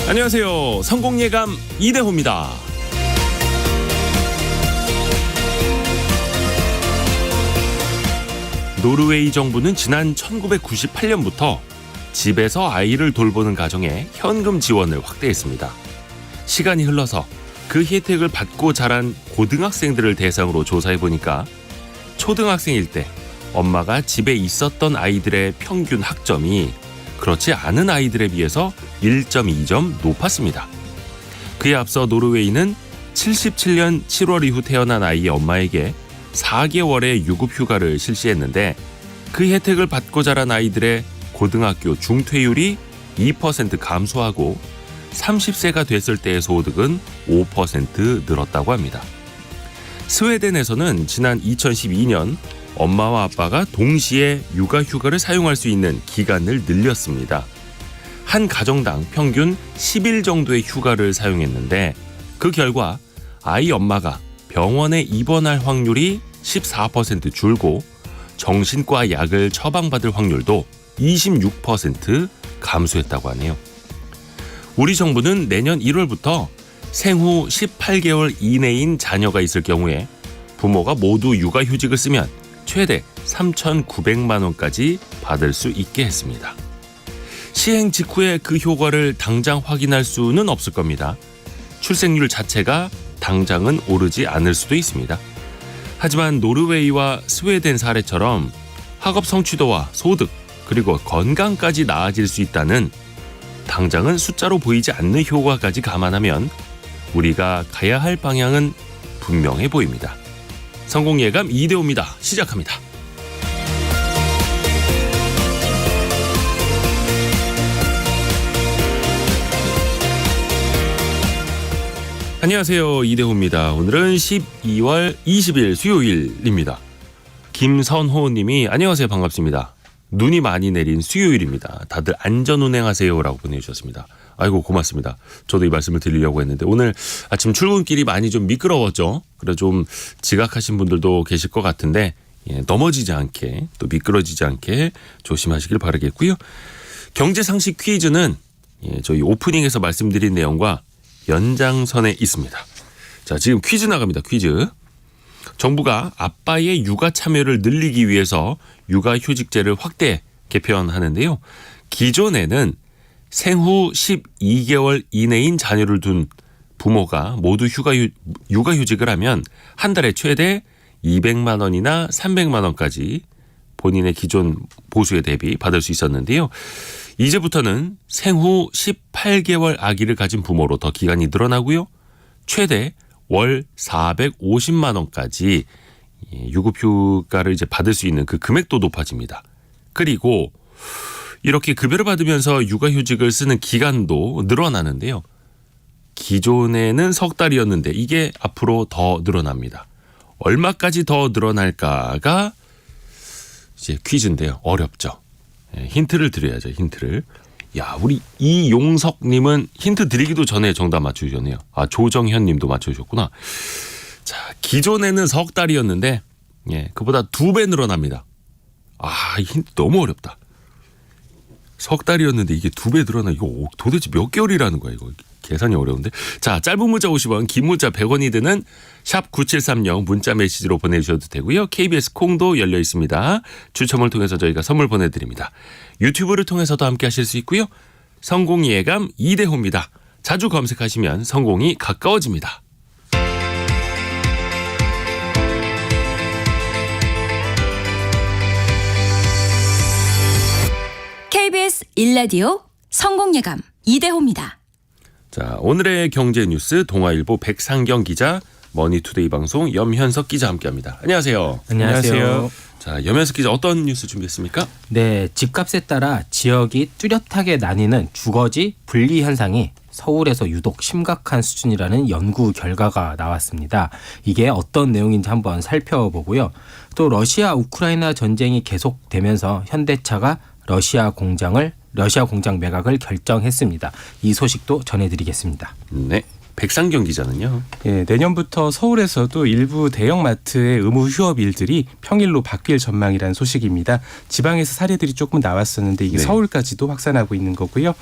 안녕하세요. 성공예감 이대호입니다. 노르웨이 정부는 지난 1998년부터 집에서 아이를 돌보는 가정에 현금 지원을 확대했습니다. 시간이 흘러서 그 혜택을 받고 자란 고등학생들을 대상으로 조사해보니까 초등학생일 때 엄마가 집에 있었던 아이들의 평균 학점이 그렇지 않은 아이들에 비해서 1.2점 높았습니다. 그에 앞서 노르웨이는 77년 7월 이후 태어난 아이의 엄마에게 4개월의 유급휴가를 실시했는데 그 혜택을 받고 자란 아이들의 고등학교 중퇴율이 2% 감소하고 30세가 됐을 때의 소득은 5% 늘었다고 합니다. 스웨덴에서는 지난 2012년 엄마와 아빠가 동시에 육아휴가를 사용할 수 있는 기간을 늘렸습니다. 한 가정당 평균 10일 정도의 휴가를 사용했는데 그 결과 아이 엄마가 병원에 입원할 확률이 14% 줄고 정신과 약을 처방받을 확률도 26% 감소했다고 하네요. 우리 정부는 내년 1월부터 생후 18개월 이내인 자녀가 있을 경우에 부모가 모두 육아휴직을 쓰면 최대 3,900만 원까지 받을 수 있게 했습니다. 시행 직후에 그 효과를 당장 확인할 수는 없을 겁니다. 출생률 자체가 당장은 오르지 않을 수도 있습니다. 하지만 노르웨이와 스웨덴 사례처럼 학업 성취도와 소득 그리고 건강까지 나아질 수 있다는 당장은 숫자로 보이지 않는 효과까지 감안하면 우리가 가야 할 방향은 분명해 보입니다. 성공예감 이대호입니다. 시작합니다. 안녕하세요. 이대호입니다. 오늘은 12월 20일 수요일입니다. 김선호 님이 안녕하세요. 반갑습니다. 눈이 많이 내린 수요일입니다. 다들 안전운행하세요 라고 보내주셨습니다. 아이고 고맙습니다. 저도 이 말씀을 드리려고 했는데 오늘 아침 출근길이 많이 좀 미끄러웠죠. 그래서 좀 지각하신 분들도 계실 것 같은데 넘어지지 않게 또 미끄러지지 않게 조심하시길 바라겠고요. 경제상식 퀴즈는 저희 오프닝에서 말씀드린 내용과 연장선에 있습니다. 자, 지금 퀴즈 나갑니다. 퀴즈. 정부가 아빠의 육아 참여를 늘리기 위해서 육아휴직제를 확대 개편하는데요. 기존에는 생후 12개월 이내인 자녀를 둔 부모가 모두 육아휴직을 하면 한 달에 최대 200만 원이나 300만 원까지 본인의 기존 보수에 대비 받을 수 있었는데요. 이제부터는 생후 18개월 아기를 가진 부모로 더 기간이 늘어나고요. 최대 월 450만 원까지 유급휴가를 이제 받을 수 있는 그 금액도 높아집니다. 그리고 이렇게 급여를 받으면서 육아휴직을 쓰는 기간도 늘어나는데요. 기존에는 석 달이었는데 이게 앞으로 더 늘어납니다. 얼마까지 더 늘어날까가 이제 퀴즈인데요. 어렵죠. 힌트를 드려야죠. 힌트를. 야, 우리 이용석님은 힌트 드리기도 전에 정답 맞추셨네요. 아, 조정현님도 맞추셨구나. 자, 기존에는 석 달이었는데 그보다 2배 늘어납니다. 아, 힌트 너무 어렵다. 석 달이었는데 이게 2배 늘어나. 이거 도대체 몇 개월이라는 거야 이거. 계산이 어려운데. 자, 짧은 문자 50원, 긴 문자 100원이 드는 샵 9730 문자 메시지로 보내주셔도 되고요. KBS 콩도 열려 있습니다. 추첨을 통해서 저희가 선물 보내드립니다. 유튜브를 통해서도 함께 하실 수 있고요. 성공예감 이대호입니다. 자주 검색하시면 성공이 가까워집니다. KBS 1라디오 성공예감 이대호입니다. 자, 오늘의 경제 뉴스 동아일보 백상경 기자, 머니투데이 방송 염현석 기자 함께합니다. 안녕하세요. 안녕하세요. 자, 염현석 기자 어떤 뉴스 준비했습니까? 네, 집값에 따라 지역이 뚜렷하게 나뉘는 주거지 분리 현상이 서울에서 유독 심각한 수준이라는 연구 결과가 나왔습니다. 이게 어떤 내용인지 한번 살펴보고요. 또 러시아 우크라이나 전쟁이 계속되면서 현대차가 러시아 공장 매각을 결정했습니다. 이 소식도 전해드리겠습니다. 네. 백상경 기자는요. 예, 내년부터 서울에서도 일부 대형마트의 의무 휴업 일들이 평일로 바뀔 전망이라는 소식입니다. 지방에서 사례들이 조금 나왔었는데 이게 네. 서울까지도 확산하고 있는 거고요.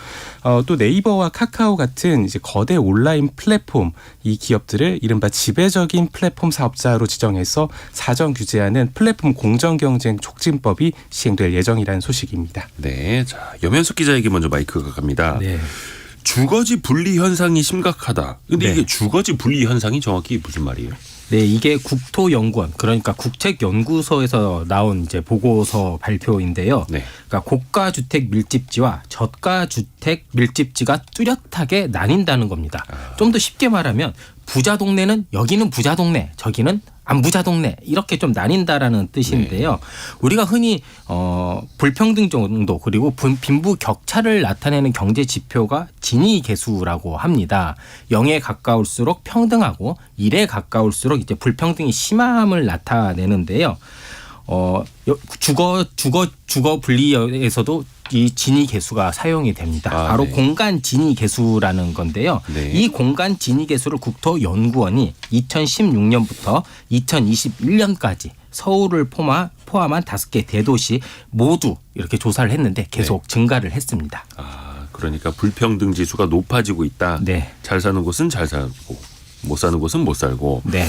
또 네이버와 카카오 같은 이제 거대 온라인 플랫폼 이 기업들을 이른바 지배적인 플랫폼 사업자로 지정해서 사전 규제하는 플랫폼 공정경쟁 촉진법이 시행될 예정이라는 소식입니다. 네, 자 염현숙 기자에게 먼저 마이크가 갑니다. 네. 주거지 분리 현상이 심각하다. 근데 네. 이게 주거지 분리 현상이 정확히 무슨 말이에요? 네, 이게 국토연구원 그러니까 국책연구소에서 나온 이제 보고서 발표인데요. 네. 그러니까 고가 주택 밀집지와 저가 주택 밀집지가 뚜렷하게 나뉜다는 겁니다. 좀 더 쉽게 말하면 부자 동네는 여기는 부자 동네, 저기는 안 부자 동네 이렇게 좀 나뉜다라는 뜻인데요. 우리가 흔히 불평등 정도 그리고 빈부 격차를 나타내는 경제 지표가 지니 계수라고 합니다. 0에 가까울수록 평등하고 1에 가까울수록 이제 불평등이 심함을 나타내는데요. 주거 분리에서도 이 진위 계수가 사용이 됩니다. 바로 네. 공간 진위 계수라는 건데요. 네. 이 공간 진위 계수를 국토연구원이 2016년부터 2021년까지 서울을 포함한 5개 대도시 모두 이렇게 조사를 했는데 계속 증가를 했습니다. 그러니까 불평등 지수가 높아지고 있다. 네. 잘 사는 곳은 잘 살고 못 사는 곳은 못 살고. 네.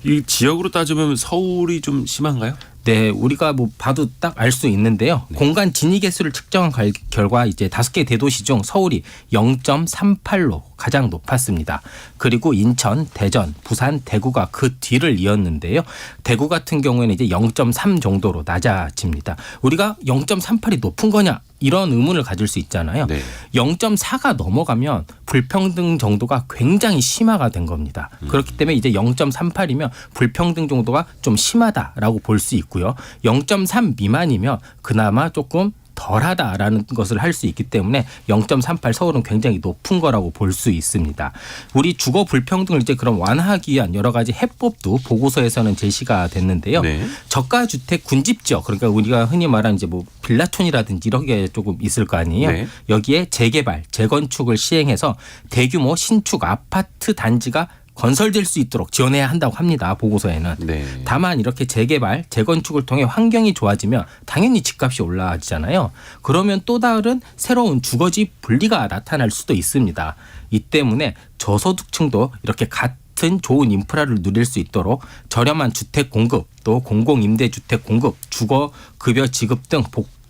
이 지역으로 따지면 서울이 좀 심한가요? 네, 우리가 뭐 봐도 딱 알 수 있는데요. 공간 진위 계수를 측정한 결과 이제 5개 대도시 중 서울이 0.38로 가장 높았습니다. 그리고 인천, 대전, 부산, 대구가 그 뒤를 이었는데요. 대구 같은 경우에는 이제 0.3 정도로 낮아집니다. 우리가 0.38이 높은 거냐? 이런 의문을 가질 수 있잖아요. 네. 0.4가 넘어가면 불평등 정도가 굉장히 심화가 된 겁니다. 그렇기 때문에 이제 0.38이면 불평등 정도가 좀 심하다라고 볼 수 있고요. 0.3 미만이면 그나마 조금 덜하다라는 것을 할 수 있기 때문에 0.38 서울은 굉장히 높은 거라고 볼 수 있습니다. 우리 주거 불평등을 이제 그럼 완화하기 위한 여러 가지 해법도 보고서에서는 제시가 됐는데요. 네. 저가 주택 군집 지역 그러니까 우리가 흔히 말하는 이제 뭐 빌라촌이라든지 이런 게 조금 있을 거 아니에요. 네. 여기에 재개발, 재건축을 시행해서 대규모 신축 아파트 단지가 건설될 수 있도록 지원해야 한다고 합니다. 보고서에는. 네. 다만 이렇게 재개발, 재건축을 통해 환경이 좋아지면 당연히 집값이 올라가잖아요. 그러면 또 다른 새로운 주거지 분리가 나타날 수도 있습니다. 이 때문에 저소득층도 이렇게 같은 좋은 인프라를 누릴 수 있도록 저렴한 주택 공급, 또 공공임대주택 공급, 주거급여 지급 등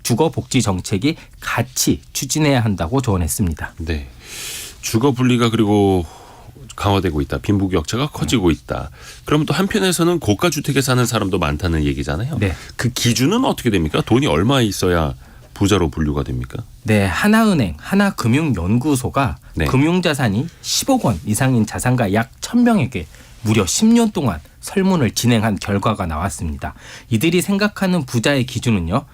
주거복지 정책이 같이 추진해야 한다고 조언했습니다. 네. 주거 분리가 그리고 강화되고 있다. 빈부 격차가 커지고 있다. 그러면 또 한편에서는 고가 주택에 사는 사람도 많다는 얘기잖아요. 네. 그 기준은 어떻게 됩니까? 돈이 얼마 있어야 부자로 분류가 됩니까? 네, 하나은행, 하나금융연구소가 네. 금융자산이 10억 원 이상인 자산가 약 1,000명에게 무려 10년 동안 설문을 진행한 결과가 나왔습니다. 이들이 생각하는 부자의 기준은요.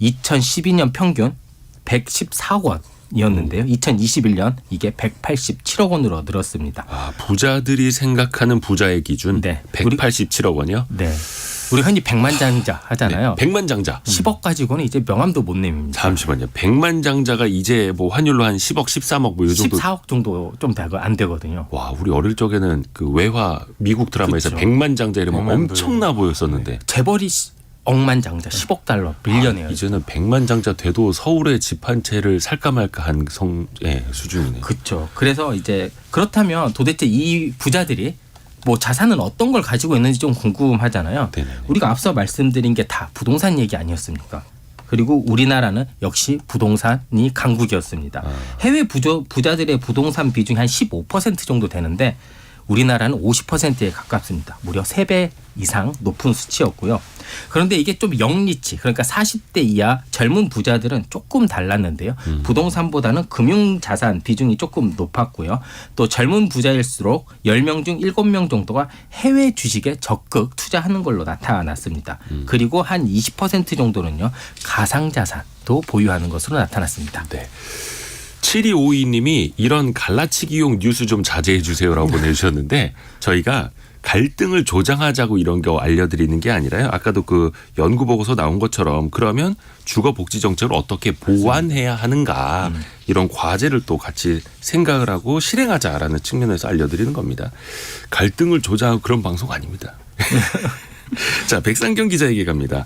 2012년 평균 114억 원. 이었는데요. 2021년 이게 187억 원으로 늘었습니다. 부자들이 생각하는 부자의 기준 네. 187억 원이요? 네. 우리 흔히 백만장자 하잖아요. 네. 백만장자. 10억 가지고는 이제 명함도 못 내밉니다. 잠시만요. 백만장자가 이제 뭐 환율로 한 10억, 13억 뭐 이 정도. 14억 정도 좀 안 되거든요. 와, 우리 어릴 적에는 그 외화 미국 드라마에서 그렇죠. 백만장자 이러면 백만 엄청나 보였었는데. 재벌이 억만장자 10억 달러 빌려내요. 이제는 백만장자 돼도 서울에 집 한 채를 살까 말까 한 수준이네요. 그렇죠. 그래서 이제 그렇다면 도대체 이 부자들이 뭐 자산은 어떤 걸 가지고 있는지 좀 궁금하잖아요. 네네네. 우리가 앞서 말씀드린 게 다 부동산 얘기 아니었습니까? 그리고 우리나라는 역시 부동산이 강국이었습니다. 해외 부자들의 부동산 비중이 한 15% 정도 되는데 우리나라는 50%에 가깝습니다. 무려 3배 이상 높은 수치였고요. 그런데 이게 좀 영리치 그러니까 40대 이하 젊은 부자들은 조금 달랐는데요. 부동산보다는 금융자산 비중이 조금 높았고요. 또 젊은 부자일수록 10명 중 7명 정도가 해외 주식에 적극 투자하는 걸로 나타났습니다. 그리고 한 20% 정도는요. 가상자산도 보유하는 것으로 나타났습니다. 네. 7252님이 이런 갈라치기용 뉴스 좀 자제해 주세요라고 보내주셨는데 저희가 갈등을 조장하자고 이런 거 알려드리는 게 아니라요. 아까도 그 연구 보고서 나온 것처럼 그러면 주거 복지 정책을 어떻게 보완해야 하는가 이런 과제를 또 같이 생각을 하고 실행하자라는 측면에서 알려드리는 겁니다. 갈등을 조장하고 그런 방송 아닙니다. 자, 백상경 기자에게 갑니다.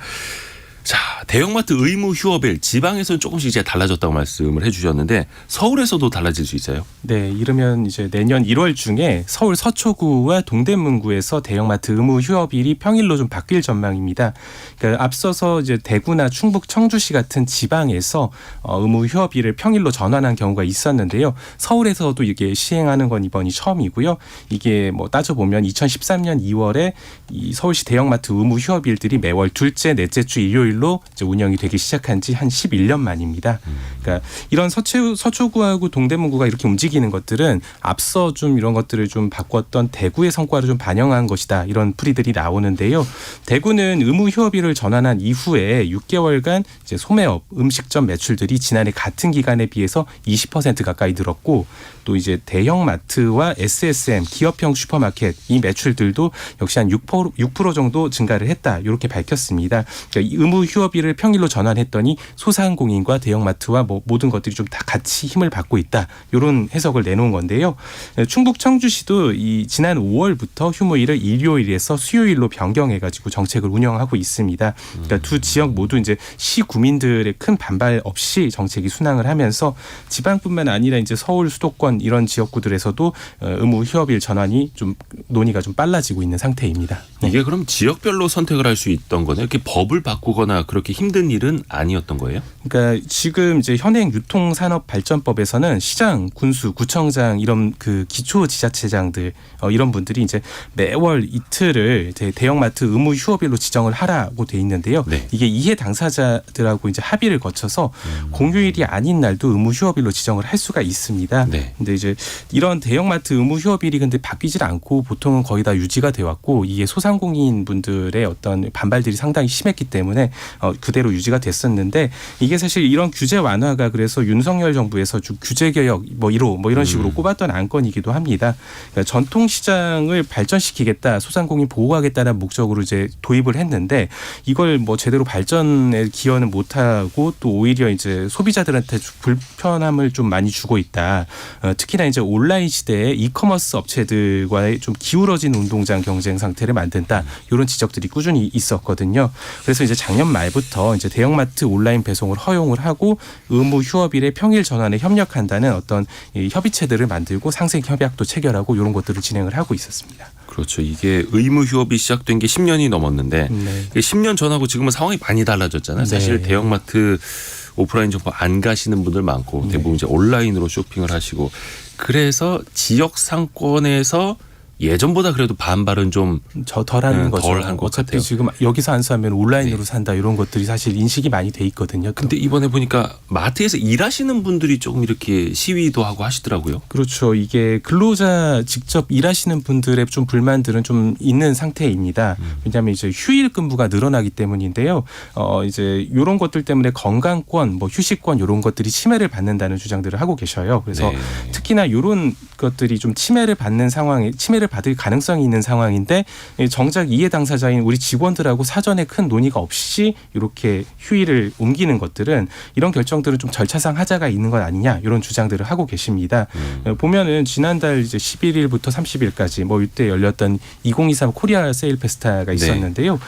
자, 대형마트 의무 휴업일 지방에서는 조금씩 이제 달라졌다고 말씀을 해주셨는데 서울에서도 달라질 수 있어요? 네, 이르면 이제 내년 1월 중에 서울 서초구와 동대문구에서 대형마트 의무 휴업일이 평일로 좀 바뀔 전망입니다. 그러니까 앞서서 이제 대구나 충북, 청주시 같은 지방에서 의무 휴업일을 평일로 전환한 경우가 있었는데요. 서울에서도 이게 시행하는 건 이번이 처음이고요. 이게 뭐 따져보면 2013년 2월에 이 서울시 대형마트 의무 휴업일들이 매월 둘째, 넷째 주 일요일로 이제 운영이 되기 시작한 지 한 11년 만입니다. 그러니까 이런 서초구하고 동대문구가 이렇게 움직이는 것들은 앞서 좀 이런 것들을 좀 바꿨던 대구의 성과를 좀 반영한 것이다. 이런 풀이들이 나오는데요. 대구는 의무 휴업일을 전환한 이후에 6개월간 이제 소매업, 음식점 매출들이 지난해 같은 기간에 비해서 20% 가까이 늘었고 또 이제 대형마트와 SSM, 기업형 슈퍼마켓 이 매출들도 역시 한 6% 정도 증가를 했다. 이렇게 밝혔습니다. 그러니까 이 의무 휴업일을 평일로 전환했더니 소상공인과 대형마트와 뭐 모든 것들이 좀 다 같이 힘을 받고 있다. 이런 해석을 내놓은 건데요. 충북 청주시도 이 지난 5월부터 휴무일을 일요일에서 수요일로 변경해가지고 정책을 운영하고 있습니다. 그러니까 두 지역 모두 이제 시 구민들의 큰 반발 없이 정책이 순항을 하면서 지방뿐만 아니라 이제 서울 수도권 이런 지역구들에서도 의무 휴업일 전환이 좀 논의가 좀 빨라지고 있는 상태입니다. 네. 이게 그럼 지역별로 선택을 할 수 있던 거네요. 이렇게 법을 바꾸거나 그렇게 힘든 일은 아니었던 거예요? 그러니까 지금 이제 현행 유통산업발전법에서는 시장, 군수, 구청장 이런 그 기초지자체장들 이런 분들이 이제 매월 이틀을 이제 대형마트 의무 휴업일로 지정을 하라고 돼 있는데요. 네. 이게 이해 당사자들하고 이제 합의를 거쳐서 공휴일이 아닌 날도 의무 휴업일로 지정을 할 수가 있습니다. 네. 근데 이제 이런 대형마트 의무 휴업일이 근데 바뀌질 않고 보통은 거의 다 유지가 돼 왔고 이게 소상공인 분들의 어떤 반발들이 상당히 심했기 때문에 그대로 유지가 됐었는데 이게 사실 이런 규제 완화가 그래서 윤석열 정부에서 좀 규제 개혁 뭐 1호 뭐 이런 식으로 꼽았던 안건이기도 합니다. 그러니까 전통 시장을 발전시키겠다, 소상공인 보호하겠다는 목적으로 이제 도입을 했는데 이걸 뭐 제대로 발전에 기여는 못하고 또 오히려 이제 소비자들한테 불편함을 좀 많이 주고 있다. 특히나 이제 온라인 시대에 이커머스 업체들과의 좀 기울어진 운동장 경쟁 상태를 만든다. 이런 지적들이 꾸준히 있었거든요. 그래서 이제 작년 말부터 이제 대형마트 온라인 배송을 허용을 하고 의무 휴업일의 평일 전환에 협력한다는 어떤 협의체들을 만들고 상생 협약도 체결하고 이런 것들을 진행을 하고 있었습니다. 그렇죠. 이게 의무 휴업이 시작된 게 10년이 넘었는데 네. 이게 10년 전하고 지금은 상황이 많이 달라졌잖아요. 사실 네. 대형마트 오프라인 점포 안 가시는 분들 많고 대부분 이제 온라인으로 쇼핑을 하시고 그래서 지역 상권에서 예전보다 그래도 반발은 좀 저 덜하는 거죠. 덜한 것 어차피 같아요. 지금 여기서 안 사면 온라인으로 산다 이런 것들이 사실 인식이 많이 돼 있거든요. 근데 이번에 보니까 마트에서 일하시는 분들이 조금 이렇게 시위도 하고 하시더라고요. 그렇죠. 이게 근로자 직접 일하시는 분들의 좀 불만들은 좀 있는 상태입니다. 왜냐하면 이제 휴일 근무가 늘어나기 때문인데요. 이제 이런 것들 때문에 건강권, 뭐 휴식권 이런 것들이 침해를 받는다는 주장들을 하고 계셔요. 그래서 네. 특히나 이런 것들이 좀 침해를 받을 가능성이 있는 상황인데 정작 이해 당사자인 우리 직원들하고 사전에 큰 논의가 없이 이렇게 휴일을 옮기는 것들은 이런 결정들은 좀 절차상 하자가 있는 것 아니냐 이런 주장들을 하고 계십니다. 보면은 지난달 이제 11일부터 30일까지 뭐 이때 열렸던 2023 코리아 세일 페스타가 있었는데요.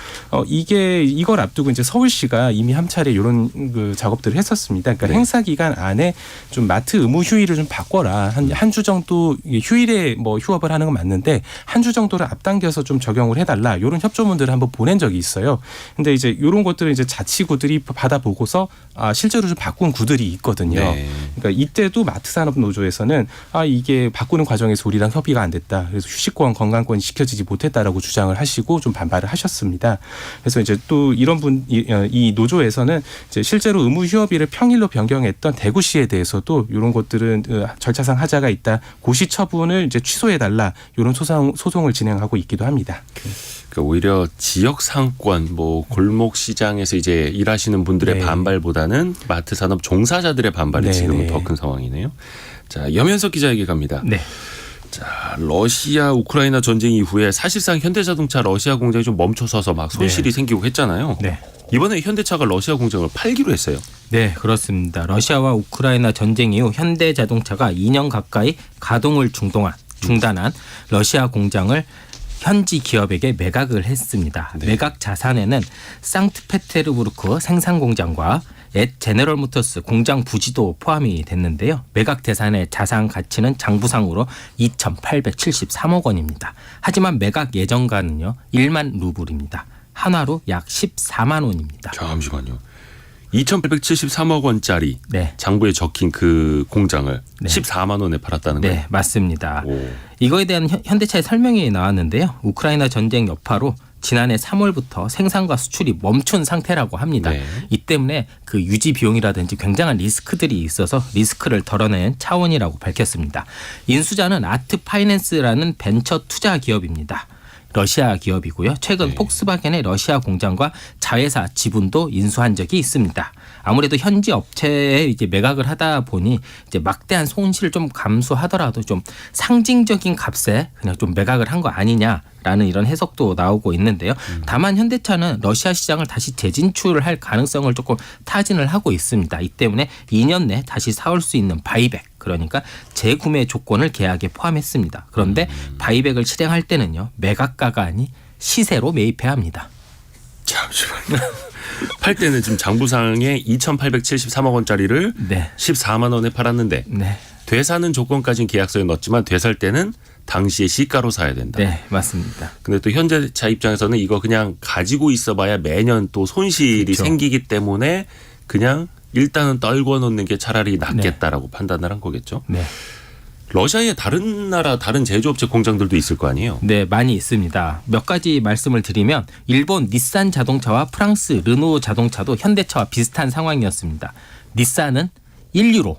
이걸 앞두고 이제 서울시가 이미 한 차례 이런 그 작업들을 했었습니다. 그러니까 행사 기간 안에 좀 마트 의무 휴일을 좀 바꿔라. 한 주 정도 휴일에 뭐 휴업을 하는 건 맞는데 한 주 정도를 앞당겨서 좀 적용을 해달라. 이런 협조문들을 한번 보낸 적이 있어요. 근데 이제 이런 것들을 이제 자치구들이 받아보고서 실제로 좀 바꾼 구들이 있거든요. 네. 그러니까 이때도 마트산업노조에서는 이게 바꾸는 과정에서 우리랑 협의가 안 됐다. 그래서 휴식권, 건강권이 지켜지지 못했다라고 주장을 하시고 좀 반발을 하셨습니다. 그래서 이제 또 이런 이 노조에서는 이제 실제로 의무 휴업일을 평일로 변경했던 대구시에 대해서도 이런 것들은 절차상 하자가 있다. 고시 처분을 이제 취소해달라. 이런 소송을 진행하고 있기도 합니다. 그러니까 오히려 지역 상권, 뭐 골목 시장에서 이제 일하시는 분들의 네. 반발보다는 마트 산업 종사자들의 반발이 네, 지금은 네. 더 큰 상황이네요. 자, 염현석 기자에게 갑니다. 네. 자, 러시아 우크라이나 전쟁 이후에 사실상 현대자동차 러시아 공장이 좀 멈춰서서 막 손실이 생기고 했잖아요. 네. 이번에 현대차가 러시아 공장을 팔기로 했어요. 네, 그렇습니다. 러시아와 우크라이나 전쟁 이후 현대자동차가 2년 가까이 가동을 중단한 러시아 공장을 현지 기업에게 매각을 했습니다. 네. 매각 자산에는 상트페테르부르크 생산 공장과 앳 제너럴모터스 공장 부지도 포함이 됐는데요. 매각 대산의 자산 가치는 장부상으로 2,873억 원입니다. 하지만 매각 예정가는요 1만 루블입니다. 한화로 약 14만 원입니다. 잠시만요. 2,873억 원짜리 네. 장부에 적힌 그 공장을 네. 14만 원에 팔았다는 네, 거예요. 맞습니다. 오. 이거에 대한 현대차의 설명이 나왔는데요. 우크라이나 전쟁 여파로 지난해 3월부터 생산과 수출이 멈춘 상태라고 합니다. 네. 이 때문에 그 유지 비용이라든지 굉장한 리스크들이 있어서 리스크를 덜어낸 차원이라고 밝혔습니다. 인수자는 아트 파이낸스라는 벤처 투자 기업입니다. 러시아 기업이고요. 최근 네. 폭스바겐의 러시아 공장과 자회사 지분도 인수한 적이 있습니다. 아무래도 현지 업체에 이제 매각을 하다 보니 이제 막대한 손실을 좀 감수하더라도 좀 상징적인 값에 그냥 좀 매각을 한 거 아니냐라는 이런 해석도 나오고 있는데요. 다만 현대차는 러시아 시장을 다시 재진출할 가능성을 조금 타진을 하고 있습니다. 이 때문에 2년 내 다시 사올 수 있는 바이백, 그러니까 재구매 조건을 계약에 포함했습니다. 그런데 바이백을 실행할 때는요 매각가가 아닌 시세로 매입해야 합니다. 잠시만요. 팔 때는 지금 장부상에 2,873억 원짜리를 네. 14만 원에 팔았는데 네. 되사는 조건까지는 계약서에 넣었지만 되살 때는 당시의 시가로 사야 된다. 네, 맞습니다. 근데 또 현대차 입장에서는 이거 그냥 가지고 있어봐야 매년 또 손실이 그렇죠. 생기기 때문에 그냥 일단은 떨궈 놓는 게 차라리 낫겠다라고 판단을 한 거겠죠. 네. 러시아에 다른 나라 다른 제조업체 공장들도 있을 거 아니에요. 네, 많이 있습니다. 몇 가지 말씀을 드리면 일본 닛산 자동차와 프랑스 르노 자동차도 현대차와 비슷한 상황이었습니다. 닛산은 1유로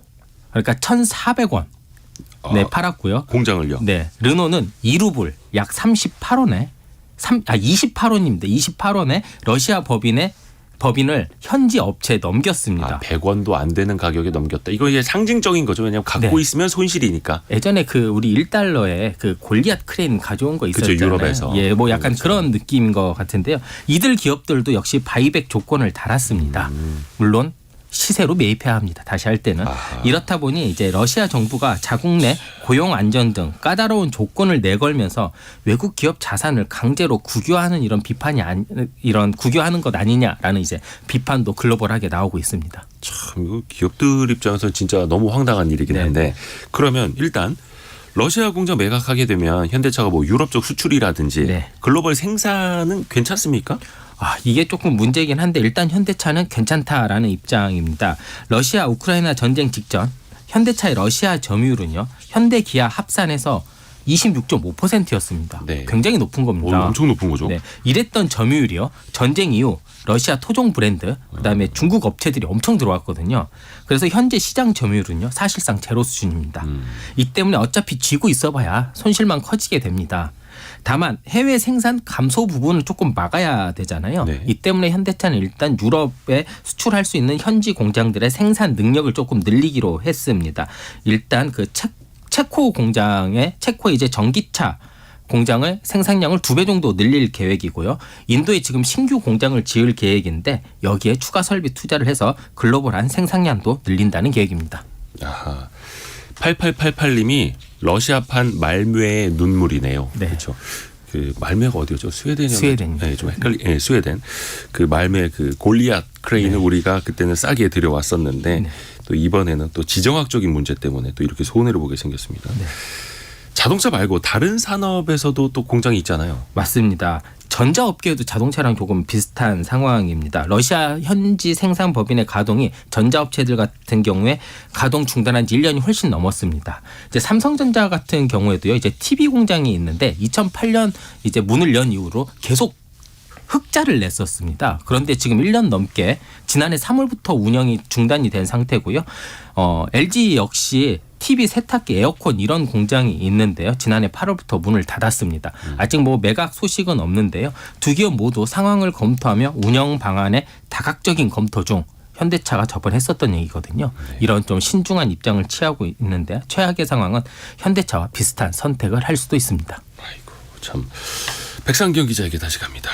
그러니까 1,400원 네, 팔았고요. 공장을요. 네, 르노는 2루블 약 38원에 28원입니다. 28원에 러시아 법인을 현지 업체에 넘겼습니다. 100원도 안 되는 가격에 넘겼다. 이거 이제 상징적인 거죠. 왜냐하면 갖고 네. 있으면 손실이니까. 예전에 그 우리 1달러에 그 골리앗 크레인 가져온 거 그쵸, 있었잖아요. 유럽에서. 예, 뭐 약간 그렇죠. 그런 느낌인 것 같은데요. 이들 기업들도 역시 바이백 조건을 달았습니다. 물론 시세로 매입해야 합니다. 다시 할 때는. 아하. 이렇다 보니 이제 러시아 정부가 자국 내 고용 안전 등 까다로운 조건을 내걸면서 외국 기업 자산을 강제로 국유화하는 이런 비판이 이런 국유화하는 것 아니냐라는 이제 비판도 글로벌하게 나오고 있습니다. 참 이거 기업들 입장에서는 진짜 너무 황당한 일이긴 네. 한데 그러면 일단 러시아 공장 매각하게 되면 현대차가 뭐 유럽 쪽 수출이라든지 네. 글로벌 생산은 괜찮습니까? 이게 조금 문제긴 한데 일단 현대차는 괜찮다라는 입장입니다. 러시아 우크라이나 전쟁 직전 현대차의 러시아 점유율은요. 현대 기아 합산해서 26.5%였습니다. 네. 굉장히 높은 겁니다. 엄청 높은 거죠. 네. 이랬던 점유율이요. 전쟁 이후 러시아 토종 브랜드 그다음에 중국 업체들이 엄청 들어왔거든요. 그래서 현재 시장 점유율은요. 사실상 제로 수준입니다. 이 때문에 어차피 쥐고 있어봐야 손실만 커지게 됩니다. 다만 해외 생산 감소 부분을 조금 막아야 되잖아요. 네. 이 때문에 현대차는 일단 유럽에 수출할 수 있는 현지 공장들의 생산 능력을 조금 늘리기로 했습니다. 일단 그 체코 공장의 체코의 이제 전기차 공장을 생산량을 2배 정도 늘릴 계획이고요. 인도에 지금 신규 공장을 지을 계획인데 여기에 추가 설비 투자를 해서 글로벌한 생산량도 늘린다는 계획입니다. 아하. 8888님이 러시아판 말묘의 눈물이네요. 네. 그렇죠. 그 말묘가 어디였죠? 스웨덴이요. 스웨덴이요. 네, 좀 헷갈리. 네, 스웨덴. 그 말묘의 그 골리앗 크레인을 우리가 그때는 싸게 들여왔었는데 또 이번에는 또 지정학적인 문제 때문에 또 이렇게 손해를 보게 생겼습니다. 자동차 말고 다른 산업에서도 또 공장이 있잖아요. 맞습니다. 전자업계도 자동차랑 조금 비슷한 상황입니다. 러시아 현지 생산 법인의 가동이 전자업체들 같은 경우에 가동 중단한 지 1년이 훨씬 넘었습니다. 이제 삼성전자 같은 경우에도요. 이제 TV 공장이 있는데 2008년 이제 문을 연 이후로 계속 흑자를 냈었습니다. 그런데 지금 1년 넘게 지난해 3월부터 운영이 중단이 된 상태고요. LG 역시 TV, 세탁기, 에어컨 이런 공장이 있는데요. 지난해 8월부터 문을 닫았습니다. 아직 뭐 매각 소식은 없는데요. 두 기업 모두 상황을 검토하며 운영 방안의 다각적인 검토 중 현대차가 저번에 했었던 얘기거든요. 이런 좀 신중한 입장을 취하고 있는데 최악의 상황은 현대차와 비슷한 선택을 할 수도 있습니다. 아이고 참. 백상경 기자에게 다시 갑니다.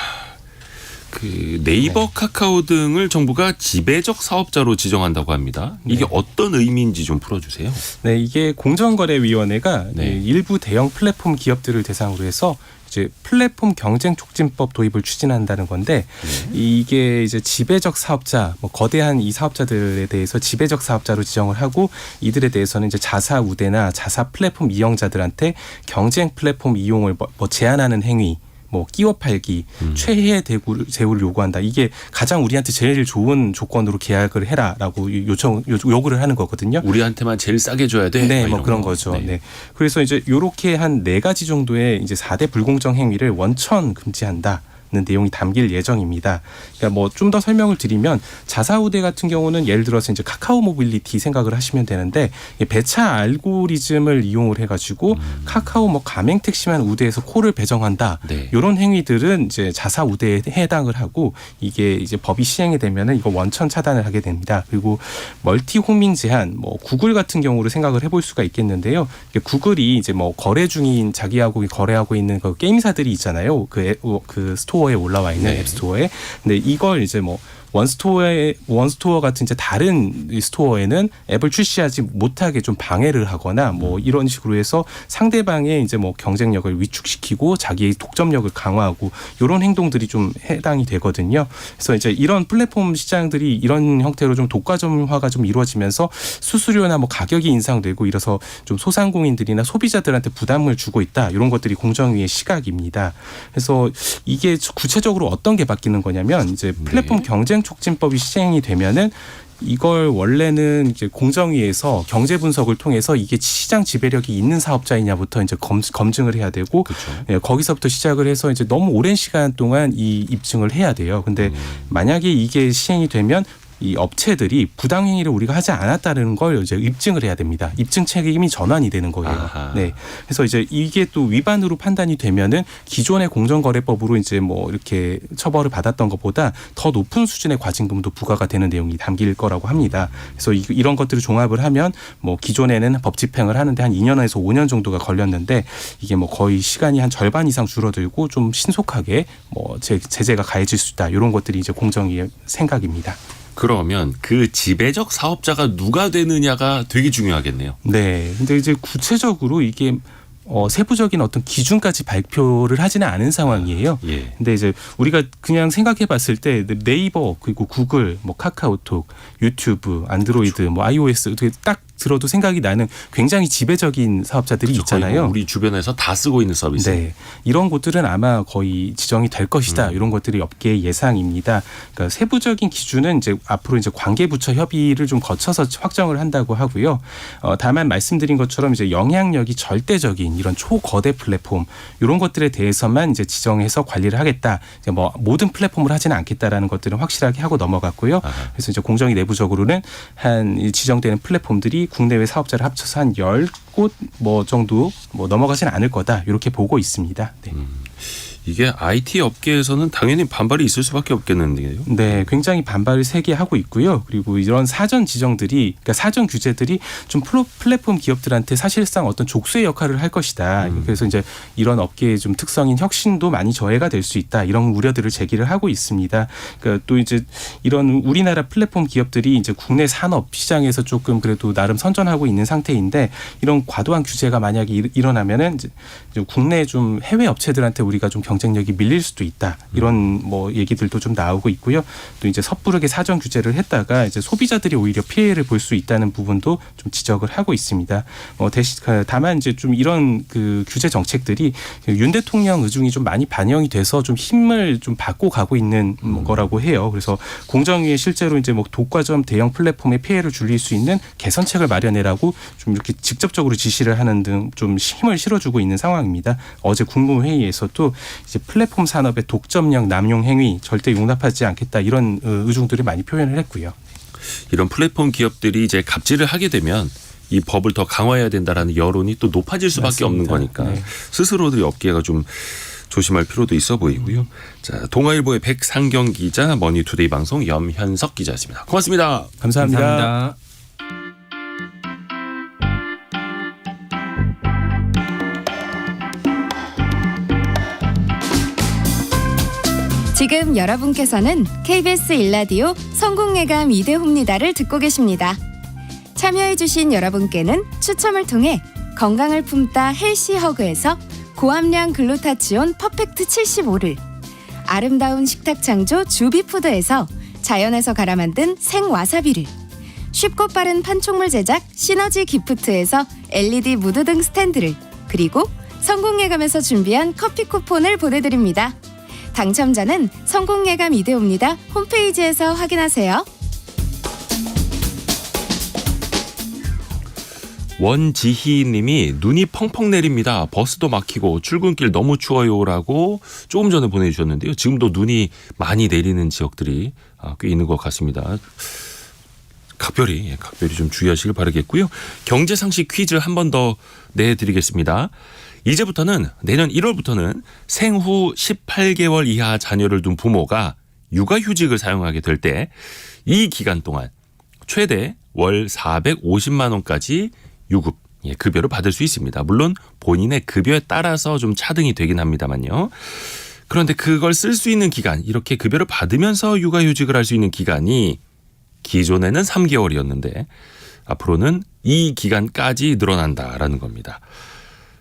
그 네이버, 카카오 등을 정부가 지배적 사업자로 지정한다고 합니다. 이게 어떤 의미인지 좀 풀어주세요. 네, 이게 공정거래위원회가 네. 일부 대형 플랫폼 기업들을 대상으로 해서 이제 플랫폼 경쟁 촉진법 도입을 추진한다는 건데 이게 이제 지배적 사업자, 뭐 거대한 이 사업자들에 대해서 지배적 사업자로 지정을 하고 이들에 대해서는 이제 자사 우대나 자사 플랫폼 이용자들한테 경쟁 플랫폼 이용을 뭐 제한하는 행위. 뭐 끼워 팔기, 최혜의 대우를 요구한다. 이게 가장 우리한테 제일 좋은 조건으로 계약을 해라라고 요구를 하는 거거든요. 우리한테만 제일 싸게 줘야 돼. 네, 뭐 그런 거죠. 네. 네. 그래서 이제 요렇게 한 4가지 정도의 이제 4대 불공정 행위를 원천 금지한다. 는 내용이 담길 예정입니다. 그러니까 뭐 좀 더 설명을 드리면 자사우대 같은 경우는 예를 들어서 이제 카카오 모빌리티 생각을 하시면 되는데 배차 알고리즘을 이용을 해가지고 카카오 뭐 가맹 택시만 우대해서 콜을 배정한다. 네. 이런 행위들은 이제 자사우대에 해당을 하고 이게 이제 법이 시행이 되면은 이거 원천 차단을 하게 됩니다. 그리고 멀티 호밍 제한, 뭐 구글 같은 경우를 생각을 해볼 수가 있겠는데요. 구글이 이제 뭐 거래 중인 자기하고 거래하고 있는 그 게임사들이 있잖아요. 그 스토어에 올라와 있는 네. 앱 스토어에. 근데 이걸 이제 뭐 원스토어 같은 이제 다른 스토어에는 앱을 출시하지 못하게 좀 방해를 하거나 뭐 이런 식으로 해서 상대방의 이제 뭐 경쟁력을 위축시키고 자기의 독점력을 강화하고 이런 행동들이 좀 해당이 되거든요. 그래서 이제 이런 플랫폼 시장들이 이런 형태로 좀 독과점화가 좀 이루어지면서 수수료나 뭐 가격이 인상되고 이래서 좀 소상공인들이나 소비자들한테 부담을 주고 있다. 이런 것들이 공정위의 시각입니다. 그래서 이게 구체적으로 어떤 게 바뀌는 거냐면 이제 플랫폼 경쟁 촉진법이 시행이 되면은 이걸 원래는 이제 공정위에서 경제 분석을 통해서 이게 시장 지배력이 있는 사업자이냐부터 이제 검증을 해야 되고 예, 거기서부터 시작을 해서 이제 너무 오랜 시간 동안 이 입증을 해야 돼요. 근데 만약에 이게 시행이 되면 이 업체들이 부당 행위를 우리가 하지 않았다는 걸 이제 입증을 해야 됩니다. 입증 책임이 전환이 되는 거예요. 아하. 네. 그래서 이제 이게 또 위반으로 판단이 되면은 기존의 공정거래법으로 이제 뭐 이렇게 처벌을 받았던 것보다 더 높은 수준의 과징금도 부과가 되는 내용이 담길 거라고 합니다. 그래서 이런 것들을 종합을 하면 뭐 기존에는 법 집행을 하는데 한 2년에서 5년 정도가 걸렸는데 이게 뭐 거의 시간이 한 절반 이상 줄어들고 좀 신속하게 뭐 제재가 가해질 수 있다. 이런 것들이 이제 공정위의 생각입니다. 그러면 그 지배적 사업자가 누가 되느냐가 되게 중요하겠네요. 네. 근데 이제 구체적으로 이게 세부적인 어떤 기준까지 발표를 하지는 않은 상황이에요. 예. 근데 이제 우리가 그냥 생각해 봤을 때 네이버 그리고 구글 뭐 카카오톡, 유튜브, 안드로이드, 뭐 iOS 딱 들어도 생각이 나는 굉장히 지배적인 사업자들이 있잖아요. 우리 주변에서 다 쓰고 있는 서비스. 네, 이런 곳들은 아마 거의 지정이 될 것이다. 이런 것들이 업계의 예상입니다. 그러니까 세부적인 기준은 이제 앞으로 이제 관계부처 협의를 좀 거쳐서 확정을 한다고 하고요. 다만 말씀드린 것처럼 이제 영향력이 절대적인 이런 초거대 플랫폼 이런 것들에 대해서만 이제 지정해서 관리를 하겠다. 이제 뭐 모든 플랫폼을 하지는 않겠다라는 것들은 확실하게 하고 넘어갔고요. 그래서 이제 공정위 내부적으로는 한 지정되는 플랫폼들이 국내외 사업자를 합쳐서 한 10곳 뭐 정도 뭐 넘어가지는 않을 거다. 이렇게 보고 있습니다. 네. 이게 IT 업계에서는 당연히 반발이 있을 수밖에 없겠는데요. 네, 굉장히 반발을 세게 하고 있고요. 그리고 이런 사전 지정들이, 그러니까 사전 규제들이 좀 플랫폼 기업들한테 사실상 어떤 족쇄의 역할을 할 것이다. 그래서 이제 이런 업계의 좀 특성인 혁신도 많이 저해가 될 수 있다. 이런 우려들을 제기를 하고 있습니다. 그러니까 또 이제 이런 우리나라 플랫폼 기업들이 이제 국내 산업 시장에서 조금 그래도 나름 선전하고 있는 상태인데 이런 과도한 규제가 만약에 일어나면은 이제 국내 좀 해외 업체들한테 우리가 좀 경쟁력이 밀릴 수도 있다. 이런 뭐 얘기들도 좀 나오고 있고요. 또 이제 섣부르게 사전 규제를 했다가 이제 소비자들이 오히려 피해를 볼 수 있다는 부분도 좀 지적을 하고 있습니다. 다만 이제 좀 이런 그 규제 정책들이 윤 대통령 의중이 좀 많이 반영이 돼서 좀 힘을 좀 받고 가고 있는 거라고 해요. 그래서 공정위에 실제로 이제 뭐 독과점 대형 플랫폼에 피해를 줄일 수 있는 개선책을 마련해라고 좀 이렇게 직접적으로 지시를 하는 등 좀 힘을 실어주고 있는 상황입니다. 어제 국무회의에서도 이제 플랫폼 산업의 독점력 남용 행위 절대 용납하지 않겠다 이런 의중들을 많이 표현을 했고요. 이런 플랫폼 기업들이 이제 갑질을 하게 되면 이 법을 더 강화해야 된다라는 여론이 또 높아질 수밖에 맞습니다. 없는 거니까 네. 스스로들이 업계가 좀 조심할 필요도 있어 보이고요. 자, 동아일보의 백상경 기자, 머니투데이 방송 염현석 기자였습니다. 고맙습니다. 감사합니다. 감사합니다. 지금 여러분께서는 KBS 일라디오 성공예감 이대호입니다를 듣고 계십니다. 참여해주신 여러분께는 추첨을 통해 건강을 품다 헬시허그에서 고함량 글루타치온 퍼펙트 75를, 아름다운 식탁 창조 주비푸드에서 자연에서 갈아 만든 생와사비를, 쉽고 빠른 판촉물 제작 시너지 기프트에서 LED 무드등 스탠드를, 그리고 성공예감에서 준비한 커피 쿠폰을 보내드립니다. 당첨자는 성공예감 이대호입니다 홈페이지에서 확인하세요. 원지희 님이 눈이 펑펑 내립니다. 버스도 막히고 출근길 너무 추워요라고 조금 전에 보내주셨는데요. 지금도 눈이 많이 내리는 지역들이 꽤 있는 것 같습니다. 각별히 좀 주의하시길 바라겠고요. 경제상식 퀴즈 한 번 더 내드리겠습니다. 이제부터는 내년 1월부터는 생후 18개월 이하 자녀를 둔 부모가 육아휴직을 사용하게 될 때 이 기간 동안 최대 월 450만 원까지 유급, 급여를 받을 수 있습니다. 물론 본인의 급여에 따라서 좀 차등이 되긴 합니다만요. 그런데 그걸 쓸 수 있는 기간, 이렇게 급여를 받으면서 육아휴직을 할 수 있는 기간이 기존에는 3개월이었는데 앞으로는 이 기간까지 늘어난다라는 겁니다.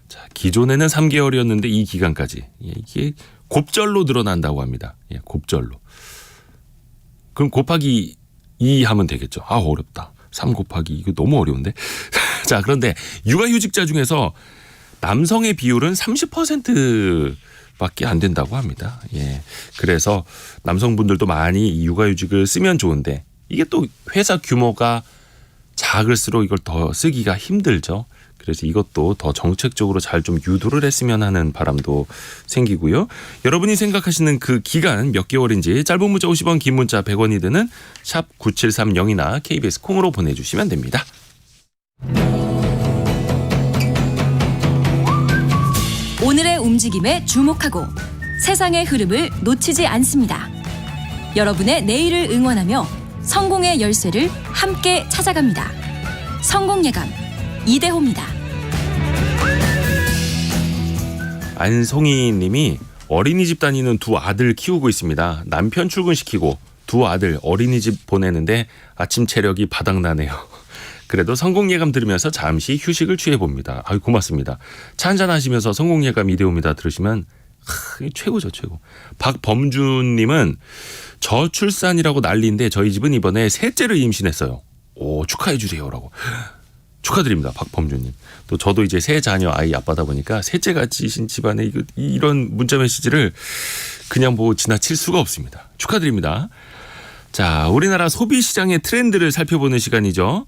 자, 기존에는 3개월이었는데 이 기간까지, 이게 곱절로 늘어난다고 합니다. 곱절로. 그럼 곱하기 2 하면 되겠죠. 어렵다. 3 곱하기 이거 너무 어려운데. 자, 그런데 육아휴직자 중에서 남성의 비율은 30%밖에 안 된다고 합니다. 그래서 남성분들도 많이 이 육아휴직을 쓰면 좋은데 이게 또 회사 규모가 작을수록 이걸 더 쓰기가 힘들죠. 그래서 이것도 더 정책적으로 잘 좀 유도를 했으면 하는 바람도 생기고요. 여러분이 생각하시는 그 기간 몇 개월인지 짧은 문자 50원, 긴 문자 100원이 드는 샵 9730이나 KBS 콩으로 보내주시면 됩니다. 오늘의 움직임에 주목하고 세상의 흐름을 놓치지 않습니다. 여러분의 내일을 응원하며 성공의 열쇠를 함께 찾아갑니다. 성공예감 이대호입니다. 안송이 님이 어린이집 다니는 두 아들 키우고 있습니다. 남편 출근시키고 두 아들 어린이집 보내는데 아침 체력이 바닥나네요. 그래도 성공예감 들으면서 잠시 휴식을 취해봅니다. 고맙습니다. 차 한잔 하시면서 성공예감 이대호입니다 들으시면 최고죠, 최고. 박범준 님은 저출산이라고 난리인데 저희 집은 이번에 셋째를 임신했어요. 축하해 주세요라고. 축하드립니다, 박범준님. 또 저도 이제 세 자녀 아이 아빠다 보니까 셋째가 지신 집안에 이런 문자 메시지를 그냥 지나칠 수가 없습니다. 축하드립니다. 자, 우리나라 소비 시장의 트렌드를 살펴보는 시간이죠.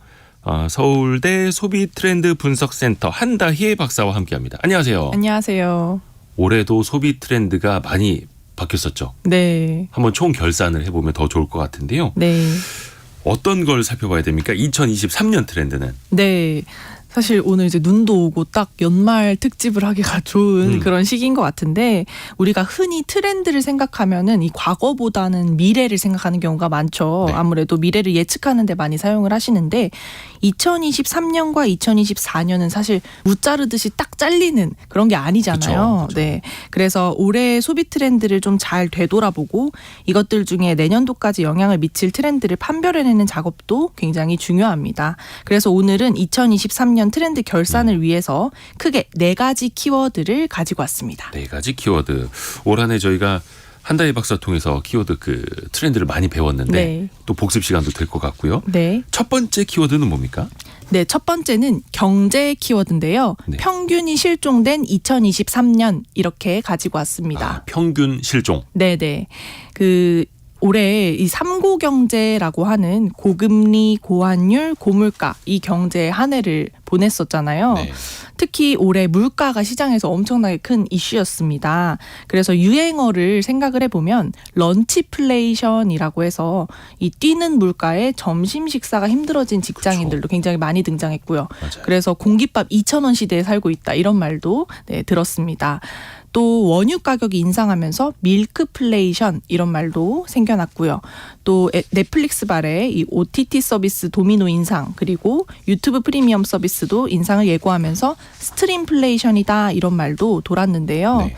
서울대 소비 트렌드 분석센터 한다희 박사와 함께합니다. 안녕하세요. 안녕하세요. 올해도 소비 트렌드가 많이 바뀌었었죠. 네. 한번 총 결산을 해보면 더 좋을 것 같은데요. 네. 어떤 걸 살펴봐야 됩니까? 2023년 트렌드는. 네. 사실 오늘 이제 눈도 오고 딱 연말 특집을 하기가 좋은 그런 시기인 것 같은데 우리가 흔히 트렌드를 생각하면은 이 과거보다는 미래를 생각하는 경우가 많죠. 네. 아무래도 미래를 예측하는 데 많이 사용을 하시는데 2023년과 2024년은 사실 무자르듯이 딱 잘리는 그런 게 아니잖아요. 그쵸. 네. 그래서 올해 소비 트렌드를 좀 잘 되돌아보고 이것들 중에 내년도까지 영향을 미칠 트렌드를 판별해내는 작업도 굉장히 중요합니다. 그래서 오늘은 2023년 트렌드 결산을 위해서 크게 4가지 키워드를 가지고 왔습니다. 4가지 키워드. 올 한 해 저희가 한다희 박사 통해서 키워드 트렌드를 많이 배웠는데 네. 또 복습 시간도 될 것 같고요. 네. 첫 번째 키워드는 뭡니까? 네, 첫 번째는 경제 키워드인데요. 네. 평균이 실종된 2023년 이렇게 가지고 왔습니다. 평균 실종. 네네. 올해 이 3고 경제라고 하는 고금리, 고환율, 고물가 이 경제 한 해를 보냈었잖아요. 네. 특히 올해 물가가 시장에서 엄청나게 큰 이슈였습니다. 그래서 유행어를 생각을 해보면 런치플레이션이라고 해서 이 뛰는 물가에 점심 식사가 힘들어진 직장인들도 굉장히 많이 등장했고요. 맞아요. 그래서 공깃밥 2,000원 시대에 살고 있다 이런 말도 들었습니다. 또 원유 가격이 인상하면서 밀크플레이션 이런 말도 생겨났고요. 또 넷플릭스 발에 이 OTT 서비스 도미노 인상 그리고 유튜브 프리미엄 서비스도 인상을 예고하면서 스트림플레이션이다 이런 말도 돌았는데요. 네.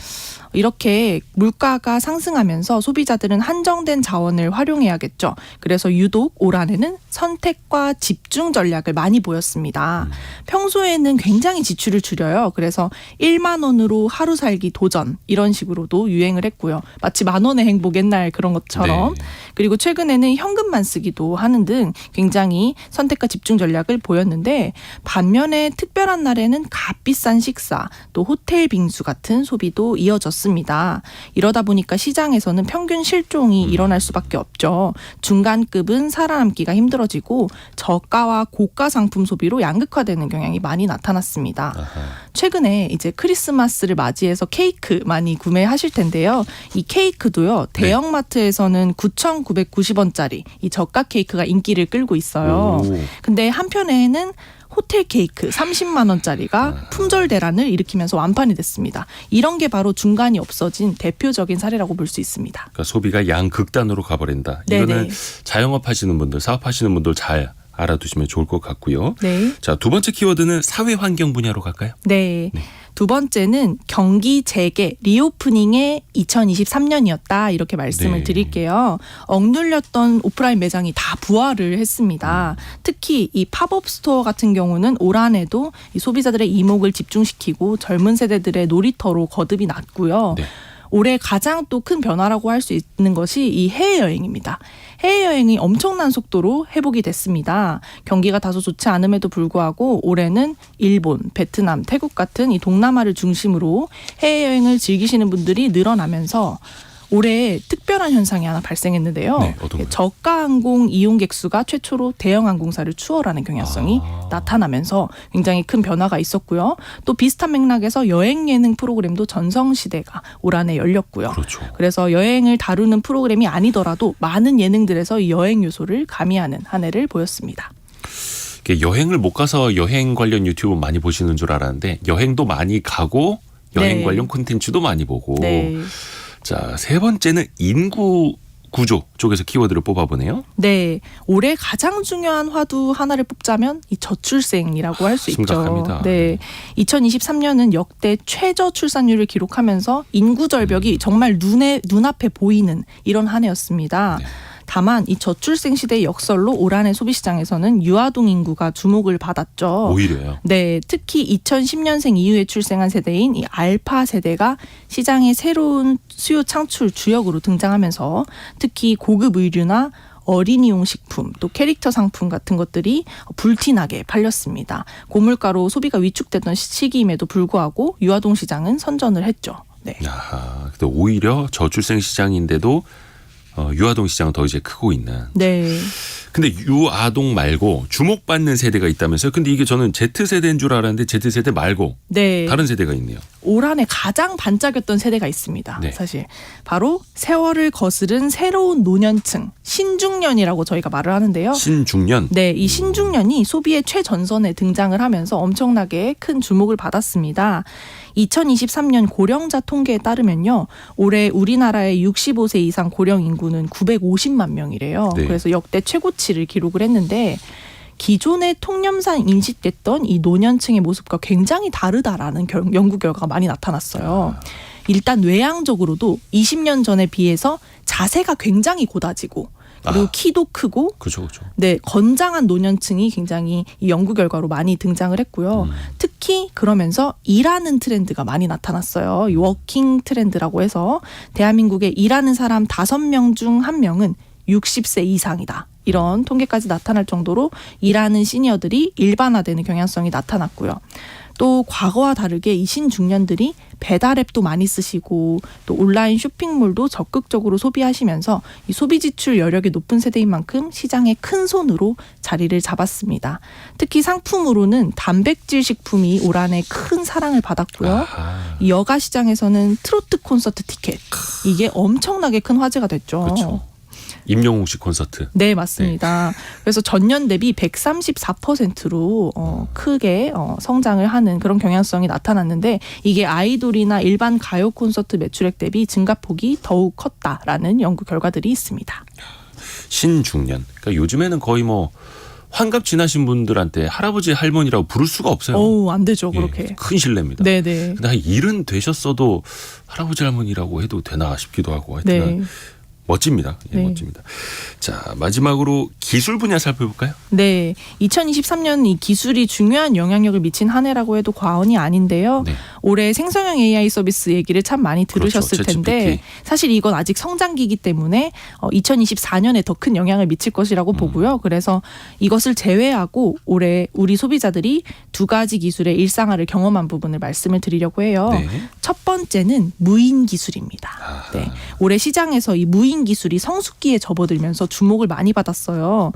이렇게 물가가 상승하면서 소비자들은 한정된 자원을 활용해야겠죠. 그래서 유독 올 한해는 선택과 집중 전략을 많이 보였습니다. 평소에는 굉장히 지출을 줄여요. 그래서 1만 원으로 하루 살기 도전 이런 식으로도 유행을 했고요. 마치 만 원의 행복 옛날 그런 것처럼. 네. 그리고 최근에는 현금만 쓰기도 하는 등 굉장히 선택과 집중 전략을 보였는데 반면에 특별한 날에는 값비싼 식사 또 호텔 빙수 같은 소비도 이어졌습니다. 이러다 보니까 시장에서는 평균 실종이 일어날 수밖에 없죠. 중간급은 살아남기가 힘들어지고 저가와 고가 상품 소비로 양극화되는 경향이 많이 나타났습니다. 아하. 최근에 이제 크리스마스를 맞이해서 케이크 많이 구매하실 텐데요. 이 케이크도요. 대형마트에서는 9,990원짜리 이 저가 케이크가 인기를 끌고 있어요. 오. 근데 한편에는 호텔 케이크 30만 원짜리가 품절 대란을 일으키면서 완판이 됐습니다. 이런 게 바로 중간이 없어진 대표적인 사례라고 볼 수 있습니다. 그러니까 소비가 양극단으로 가버린다. 네네. 이거는 자영업하시는 분들, 사업하시는 분들 잘 알아두시면 좋을 것 같고요. 네. 자, 두 번째 키워드는 사회 환경 분야로 갈까요? 네. 두 번째는 경기 재개, 리오프닝의 2023년이었다. 이렇게 말씀을 네. 드릴게요. 억눌렸던 오프라인 매장이 다 부활을 했습니다. 특히 이 팝업 스토어 같은 경우는 올 한해도 이 소비자들의 이목을 집중시키고 젊은 세대들의 놀이터로 거듭이 났고요. 네. 올해 가장 또 큰 변화라고 할 수 있는 것이 이 해외여행입니다. 해외여행이 엄청난 속도로 회복이 됐습니다. 경기가 다소 좋지 않음에도 불구하고 올해는 일본, 베트남, 태국 같은 이 동남아를 중심으로 해외여행을 즐기시는 분들이 늘어나면서 올해 특별한 현상이 하나 발생했는데요. 네, 어떤 거요? 저가 항공 이용객 수가 최초로 대형 항공사를 추월하는 경향성이 나타나면서 굉장히 큰 변화가 있었고요. 또 비슷한 맥락에서 여행 예능 프로그램도 전성시대가 올 한해 열렸고요. 그렇죠. 그래서 여행을 다루는 프로그램이 아니더라도 많은 예능들에서 이 여행 요소를 가미하는 한 해를 보였습니다. 이게 여행을 못 가서 여행 관련 유튜브 많이 보시는 줄 알았는데 여행도 많이 가고 여행 네. 관련 콘텐츠도 많이 보고. 네. 자, 세 번째는 인구 구조 쪽에서 키워드를 뽑아보네요. 네, 올해 가장 중요한 화두 하나를 뽑자면 이 저출생이라고 할 수 있죠. 심각합니다. 네, 2023년은 역대 최저 출산율을 기록하면서 인구 절벽이 정말 눈앞에 보이는 이런 한 해였습니다. 네. 다만 이 저출생 시대의 역설로 올 한해 소비시장에서는 유아동 인구가 주목을 받았죠. 오히려요. 네, 특히 2010년생 이후에 출생한 세대인 이 알파 세대가 시장의 새로운 수요 창출 주역으로 등장하면서 특히 고급 의류나 어린이용 식품 또 캐릭터 상품 같은 것들이 불티나게 팔렸습니다. 고물가로 소비가 위축됐던 시기임에도 불구하고 유아동 시장은 선전을 했죠. 네. 야, 근데 오히려 저출생 시장인데도 유아동 시장은 더 이제 크고 있는. 네. 근데 유아동 말고 주목받는 세대가 있다면서요? 근데 이게 저는 Z세대인 줄 알았는데 Z세대 말고 네. 다른 세대가 있네요. 올 한해 가장 반짝였던 세대가 있습니다. 네. 사실 바로 세월을 거스른 새로운 노년층 신중년이라고 저희가 말을 하는데요. 신중년. 네, 이 신중년이 소비의 최전선에 등장을 하면서 엄청나게 큰 주목을 받았습니다. 2023년 고령자 통계에 따르면요. 올해 우리나라의 65세 이상 고령 인구는 950만 명이래요. 네. 그래서 역대 최고치를 기록을 했는데 기존의 통념상 인식됐던 이 노년층의 모습과 굉장히 다르다라는 연구 결과가 많이 나타났어요. 일단 외향적으로도 20년 전에 비해서 자세가 굉장히 고다지고 그리고 키도 크고 그렇죠, 그렇죠. 네, 건장한 노년층이 굉장히 이 연구 결과로 많이 등장을 했고요. 특히 그러면서 일하는 트렌드가 많이 나타났어요. 이 워킹 트렌드라고 해서 대한민국의 일하는 사람 5명 중 1명은 60세 이상이다. 이런 통계까지 나타날 정도로 일하는 시니어들이 일반화되는 경향성이 나타났고요. 또 과거와 다르게 이 신중년들이 배달앱도 많이 쓰시고 또 온라인 쇼핑몰도 적극적으로 소비하시면서 이 소비 지출 여력이 높은 세대인 만큼 시장의 큰 손으로 자리를 잡았습니다. 특히 상품으로는 단백질 식품이 올 한해 큰 사랑을 받았고요. 아하. 이 여가 시장에서는 트로트 콘서트 티켓 이게 엄청나게 큰 화제가 됐죠. 그렇죠. 임영웅 씨 콘서트. 네, 맞습니다. 그래서 전년 대비 134%로 크게 성장을 하는 그런 경향성이 나타났는데 이게 아이돌이나 일반 가요 콘서트 매출액 대비 증가폭이 더욱 컸다라는 연구 결과들이 있습니다. 신중년. 그러니까 요즘에는 거의 뭐 환갑 지나신 분들한테 할아버지 할머니라고 부를 수가 없어요. 안 되죠, 그렇게. 예, 큰 신뢰입니다. 네네. 근데 한 일은 되셨어도 할아버지 할머니라고 해도 되나 싶기도 하고 하여튼 네. 멋집니다. 예, 네. 멋집니다. 자, 마지막으로 기술 분야 살펴볼까요? 네, 2023년 이 기술이 중요한 영향력을 미친 한 해라고 해도 과언이 아닌데요. 네. 올해 생성형 AI 서비스 얘기를 참 많이 들으셨을 그렇죠. 텐데 ChatGPT. 사실 이건 아직 성장기이기 때문에 2024년에 더 큰 영향을 미칠 것이라고 보고요. 그래서 이것을 제외하고 올해 우리 소비자들이 두 가지 기술의 일상화를 경험한 부분을 말씀을 드리려고 해요. 네. 첫 번째는 무인 기술입니다. 아하. 네. 올해 시장에서 이 무인 기술이 성숙기에 접어들면서 주목을 많이 받았어요.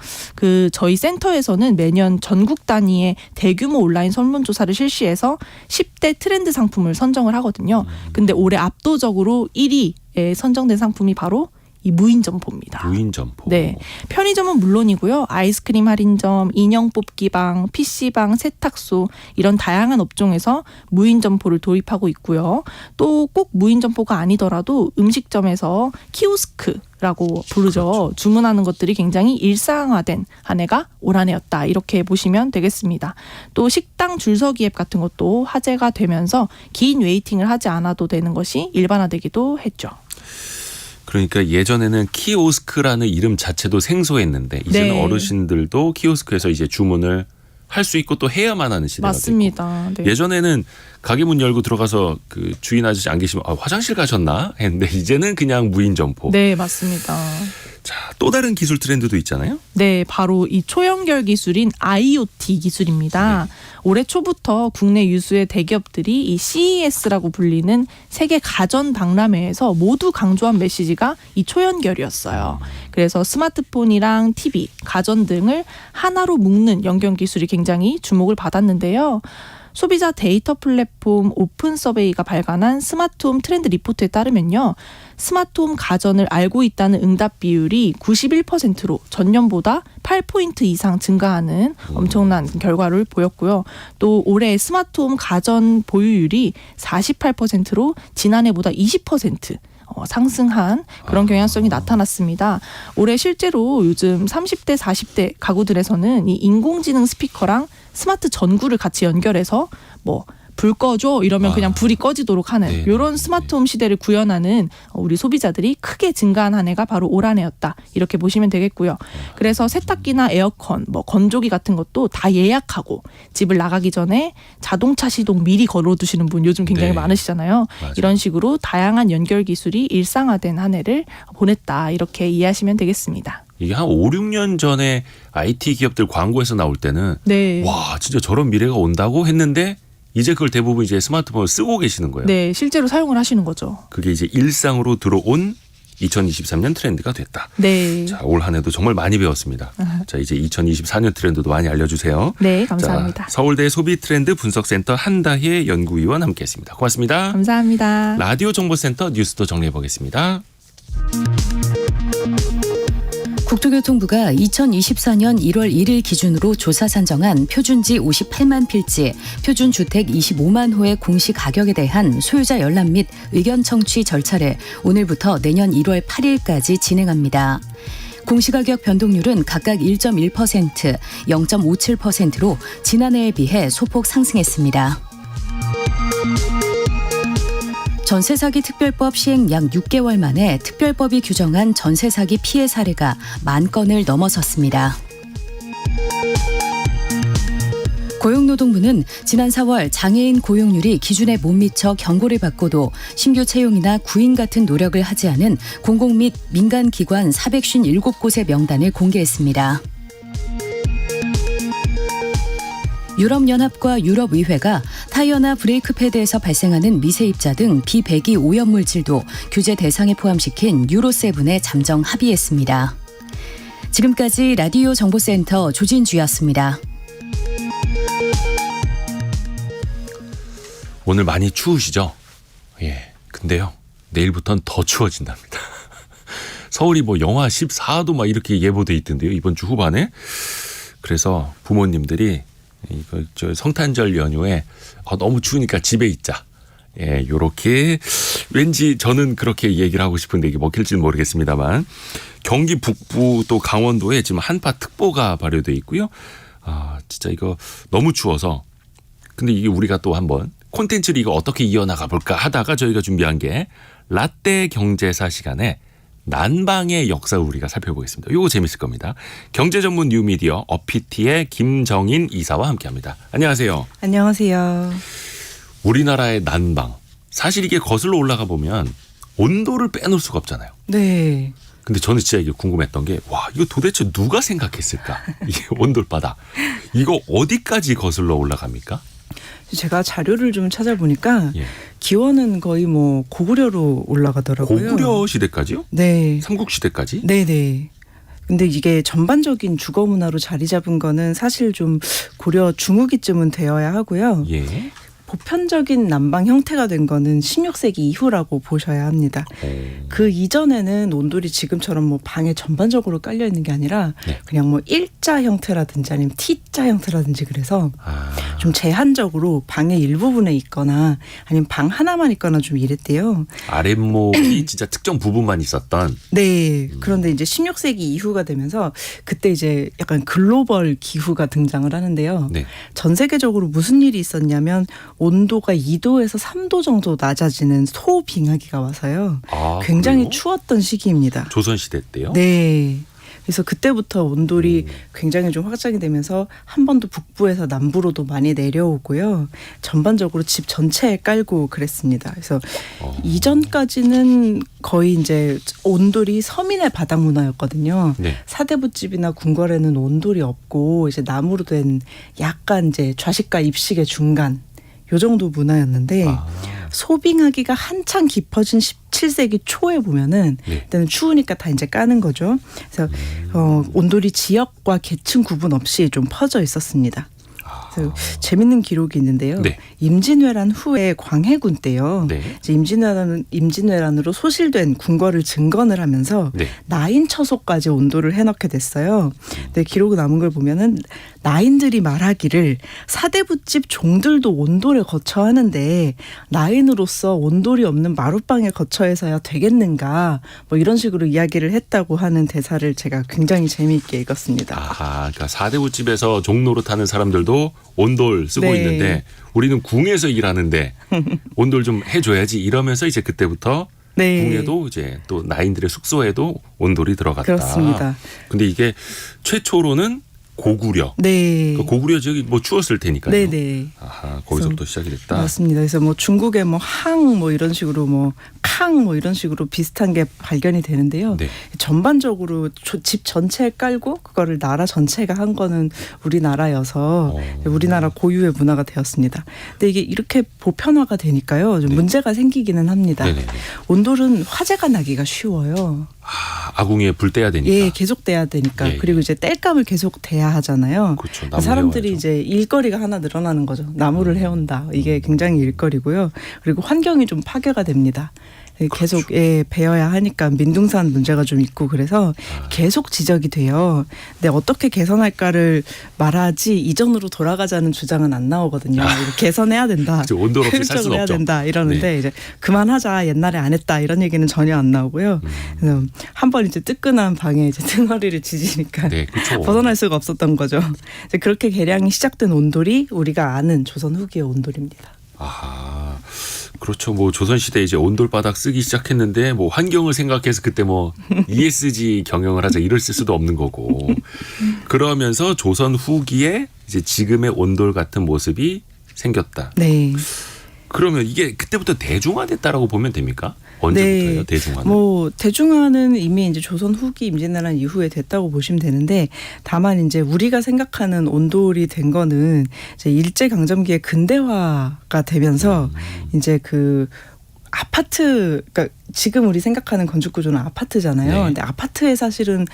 저희 센터에서는 매년 전국 단위의 대규모 온라인 설문조사를 실시해서 10대 트렌드 상품을 선정을 하거든요. 근데 올해 압도적으로 1위에 선정된 상품이 바로 이 무인 점포입니다. 무인 점포. 네. 편의점은 물론이고요. 아이스크림 할인점, 인형 뽑기방, PC방, 세탁소 이런 다양한 업종에서 무인 점포를 도입하고 있고요. 또 꼭 무인 점포가 아니더라도 음식점에서 키오스크라고 부르죠. 그렇죠. 주문하는 것들이 굉장히 일상화된 한 해가 올 한 해였다. 이렇게 보시면 되겠습니다. 또 식당 줄서기 앱 같은 것도 화제가 되면서 긴 웨이팅을 하지 않아도 되는 것이 일반화되기도 했죠. 그러니까 예전에는 키오스크라는 이름 자체도 생소했는데 이제는 네. 어르신들도 키오스크에서 이제 주문을 할 수 있고 또 해야만 하는 시대가 됐고. 맞습니다. 네. 예전에는 가게 문 열고 들어가서 그 주인 아저씨 안 계시면 화장실 가셨나 했는데 이제는 그냥 무인 점포. 네, 맞습니다. 자, 또 다른 기술 트렌드도 있잖아요. 네, 바로 이 초연결 기술인 IoT 기술입니다. 올해 초부터 국내 유수의 대기업들이 이 CES라고 불리는 세계 가전 박람회에서 모두 강조한 메시지가 이 초연결이었어요. 그래서 스마트폰이랑 TV, 가전 등을 하나로 묶는 연결 기술이 굉장히 주목을 받았는데요. 소비자 데이터 플랫폼 오픈 서베이가 발간한 스마트홈 트렌드 리포트에 따르면요. 스마트홈 가전을 알고 있다는 응답 비율이 91%로 전년보다 8포인트 이상 증가하는 엄청난 결과를 보였고요. 또 올해 스마트홈 가전 보유율이 48%로 지난해보다 20% 상승한 그런 경향성이 나타났습니다. 올해 실제로 요즘 30대, 40대 가구들에서는 이 인공지능 스피커랑 스마트 전구를 같이 연결해서 불 꺼줘 이러면 그냥 불이 꺼지도록 하는 네. 이런 스마트홈 시대를 구현하는 우리 소비자들이 크게 증가한 한 해가 바로 올 한 해였다. 이렇게 보시면 되겠고요. 그래서 세탁기나 에어컨, 건조기 같은 것도 다 예약하고 집을 나가기 전에 자동차 시동 미리 걸어두시는 분 요즘 굉장히 네. 많으시잖아요. 맞아요. 이런 식으로 다양한 연결 기술이 일상화된 한 해를 보냈다. 이렇게 이해하시면 되겠습니다. 이게 한 5, 6년 전에 IT 기업들 광고에서 나올 때는 네. 와, 진짜 저런 미래가 온다고 했는데 이제 그걸 대부분 이제 스마트폰을 쓰고 계시는 거예요. 네, 실제로 사용을 하시는 거죠. 그게 이제 일상으로 들어온 2023년 트렌드가 됐다. 네. 자, 올 한 해도 정말 많이 배웠습니다. 자, 이제 2024년 트렌드도 많이 알려주세요. 네, 감사합니다. 자, 서울대 소비 트렌드 분석센터 한다혜 연구위원 함께했습니다. 고맙습니다. 감사합니다. 라디오 정보센터 뉴스도 정리해 보겠습니다. 국토교통부가 2024년 1월 1일 기준으로 조사 산정한 표준지 58만 필지, 표준주택 25만 호의 공시 가격에 대한 소유자 열람 및 의견 청취 절차를 오늘부터 내년 1월 8일까지 진행합니다. 공시가격 변동률은 각각 1.1%, 0.57%로 지난해에 비해 소폭 상승했습니다. 전세 사기 특별법 시행 약 6개월 만에 특별법이 규정한 전세 사기 피해 사례가 10,000건을 넘어섰습니다. 고용노동부는 지난 4월 장애인 고용률이 기준에 못 미쳐 경고를 받고도 신규 채용이나 구인 같은 노력을 하지 않은 공공 및 민간 기관 457곳의 명단을 공개했습니다. 유럽연합과 유럽의회가 타이어나 브레이크 패드에서 발생하는 미세입자 등 비배기 오염물질도 규제 대상에 포함시킨 유로7에 잠정 합의했습니다. 지금까지 라디오 정보센터 조진주였습니다. 오늘 많이 추우시죠? 예. 근데요, 내일부터는 더 추워진답니다. 서울이 뭐 영하 14도 막 이렇게 예보돼 있던데요. 이번 주 후반에. 그래서 부모님들이 이거 저 성탄절 연휴에 너무 추우니까 집에 있자. 예, 요렇게 왠지 저는 그렇게 얘기를 하고 싶은데 이게 먹힐지는 모르겠습니다만 경기 북부 또 강원도에 지금 한파특보가 발효돼 있고요. 아, 진짜 이거 너무 추워서 근데 이게 우리가 또 한번 콘텐츠를 이거 어떻게 이어나가 볼까 하다가 저희가 준비한 게 라떼 경제사 시간에 난방의 역사를 우리가 살펴보겠습니다. 이거 재밌을 겁니다. 경제 전문 뉴미디어 어피티의 김정인 이사와 함께합니다. 안녕하세요. 안녕하세요. 우리나라의 난방. 사실 이게 거슬러 올라가 보면 온도를 빼놓을 수가 없잖아요. 네. 근데 저는 진짜 이게 궁금했던 게 와 이거 도대체 누가 생각했을까? 이게 온돌바닥. 이거 어디까지 거슬러 올라갑니까? 제가 자료를 좀 찾아보니까 예. 기원은 거의 뭐 고구려로 올라가더라고요. 고구려 시대까지요? 네. 삼국시대까지? 네네. 근데 이게 전반적인 주거 문화로 자리 잡은 거는 사실 좀 고려 중후기쯤은 되어야 하고요. 예. 보편적인 난방 형태가 된 거는 16세기 이후라고 보셔야 합니다. 그 이전에는 온돌이 지금처럼 뭐 방에 전반적으로 깔려 있는 게 아니라 네. 그냥 뭐 일자 형태라든지 아니면 T자 형태라든지 그래서 아, 좀 제한적으로 방의 일부분에 있거나 아니면 방 하나만 있거나 좀 이랬대요. 아랫목이 진짜 특정 부분만 있었던. 네. 그런데 이제 16세기 이후가 되면서 그때 이제 약간 글로벌 기후가 등장을 하는데요. 네. 전 세계적으로 무슨 일이 있었냐면 온도가 2도에서 3도 정도 낮아지는 소빙하기가 와서요. 아, 굉장히 그래요? 추웠던 시기입니다. 조선시대 때요? 네. 그래서 그때부터 온돌이 굉장히 좀 확장이 되면서 한 번 더 북부에서 남부로도 많이 내려오고요. 전반적으로 집 전체에 깔고 그랬습니다. 그래서 이전까지는 거의 이제 온돌이 서민의 바닥 문화였거든요. 네. 사대부집이나 궁궐에는 온돌이 없고 이제 나무로 된 약간 이제 좌식과 입식의 중간 요 정도 문화였는데 아, 소빙하기가 한창 깊어진 17세기 초에 보면은 네. 일단은 추우니까 다 이제 까는 거죠. 그래서 온돌이 지역과 계층 구분 없이 좀 퍼져 있었습니다. 그래서 재밌는 기록이 있는데요. 네. 임진왜란 후에 광해군 때요. 네. 이제 임진왜란으로 소실된 궁궐을 증건을 하면서 네. 나인 처소까지 온돌을 해놓게 됐어요. 근데 기록 남은 걸 보면은 나인들이 말하기를 사대부집 종들도 온돌에 거처하는데 나인으로서 온돌이 없는 마룻방에 거처해서야 되겠는가 뭐 이런 식으로 이야기를 했다고 하는 대사를 제가 굉장히 재미있게 읽었습니다. 아하, 그러니까 사대부집에서 종노릇하는 사람들도 온돌 쓰고 네. 있는데 우리는 궁에서 일하는데 온돌 좀 해줘야지 이러면서 이제 그때부터 네. 궁에도 이제 또 나인들의 숙소에도 온돌이 들어갔다. 그렇습니다. 근데 이게 최초로는 고구려. 네. 그 고구려 지역이 뭐 추웠을 테니까요. 네네. 아하, 거기서부터 시작이 됐다. 맞습니다. 그래서 뭐 중국의 뭐 항 뭐 이런 식으로 뭐 캉 뭐 이런 식으로 비슷한 게 발견이 되는데요. 네. 전반적으로 집 전체에 깔고 그거를 나라 전체가 한 거는 우리나라여서 우리나라 고유의 문화가 되었습니다. 근데 이게 이렇게 보편화가 되니까요. 좀 네. 문제가 생기기는 합니다. 네네. 온돌은 화재가 나기가 쉬워요. 아, 아궁이에 불 떼야 되니까. 예, 계속 돼야 되니까. 예, 예. 그리고 이제 뗄감을 계속 돼야 하잖아요. 그렇죠. 나무 사람들이 해와야죠. 이제 일거리가 하나 늘어나는 거죠. 나무를 해온다. 이게 굉장히 일거리고요. 그리고 환경이 좀 파괴가 됩니다. 계속 예, 베어야 하니까 민둥산 문제가 좀 있고 그래서 계속 지적이 돼요. 근데 어떻게 개선할까를 말하지 이전으로 돌아가자는 주장은 안 나오거든요. 이거 개선해야 된다. 그렇죠. 온돌 없이 살 수는 효율적으로 해야 없죠. 된다 이러는데 네. 이제 그만하자 옛날에 안 했다 이런 얘기는 전혀 안 나오고요. 그래서 한번 이제 뜨끈한 방에 이제 등허리를 지지니까 네, 그렇죠. 벗어날 수가 없었던 거죠. 이제 그렇게 개량이 시작된 온돌이 우리가 아는 조선 후기의 온돌입니다. 아, 그렇죠. 뭐 조선시대 이제 온돌바닥 쓰기 시작했는데 뭐 환경을 생각해서 그때 뭐 ESG 경영을 하자 이럴 수도 없는 거고. 그러면서 조선 후기에 이제 지금의 온돌 같은 모습이 생겼다. 네. 그러면 이게 그때부터 대중화됐다라고 보면 됩니까? 언제부터예요? 네. 대중화는? 뭐 대중화는 이미 이제 조선 후기 임진왜란 이후에 됐다고 보시면 되는데 다만 이제 우리가 생각하는 온돌이 된 거는 이제 일제 강점기의 근대화가 되면서 이제 그 아파트 그러니까 지금 우리 생각하는 건축 구조는 아파트잖아요. 네. 근데 아파트에 사실은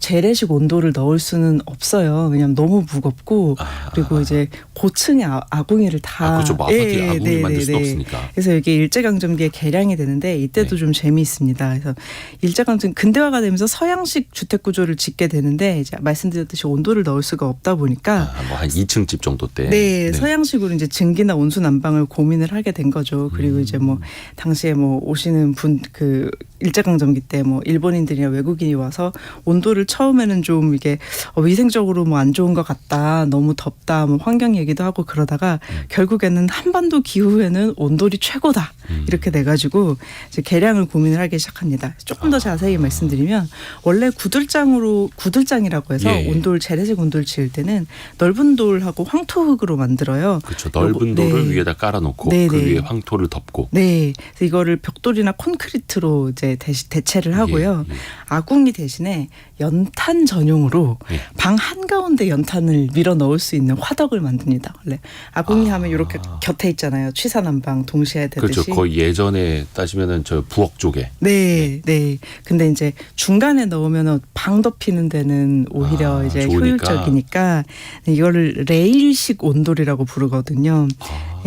재래식 온도를 넣을 수는 없어요. 왜냐하면 너무 무겁고 그리고 이제 고층에 아궁이를 다 그렇죠. 뭐 아파트에 아궁이 만들 수는 없으니까. 그래서 이게 일제강점기에 개량이 되는데 이때도 좀 재미있습니다. 그래서 일제강점 근대화가 되면서 서양식 주택 구조를 짓게 되는데 이제 말씀드렸듯이 온도를 넣을 수가 없다 보니까 뭐 한 2층 집 정도 때. 네, 서양식으로 이제 증기나 온수 난방을 고민을 하게 된 거죠. 그리고 이제 뭐 당시에 뭐 오시는 분 그 일제강점기 때 뭐 일본인들이나 외국인이 와서 온도를 처음에는 좀 이게 위생적으로 뭐 안 좋은 것 같다, 너무 덥다, 뭐 환경 얘기도 하고 그러다가 결국에는 한반도 기후에는 온돌이 최고다 이렇게 돼가지고 이제 개량을 고민을 하기 시작합니다. 조금 더 자세히 말씀드리면 원래 구들장이라고 해서 예. 온돌 재래식 온돌 지을 때는 넓은 돌하고 황토흙으로 만들어요. 그렇죠. 넓은 돌을 위에다 깔아놓고 네, 그 네. 위에 황토를 덮고. 네, 그래서 이거를 벽돌이나 콘크리트로 이제 대체를 하고요. 예. 아궁이 대신에 연탄 전용으로 예. 방 한가운데 연탄을 밀어 넣을 수 있는 화덕을 만듭니다. 원래 아궁이 하면 이렇게 곁에 있잖아요. 취사난방 동시에 되듯이. 그렇죠. 거의 예전에 따지면은 저 부엌 쪽에. 네, 네. 근데 이제 중간에 넣으면 방 덮이는 데는 오히려 이제 좋으니까. 효율적이니까 이거를 레일식 온돌이라고 부르거든요.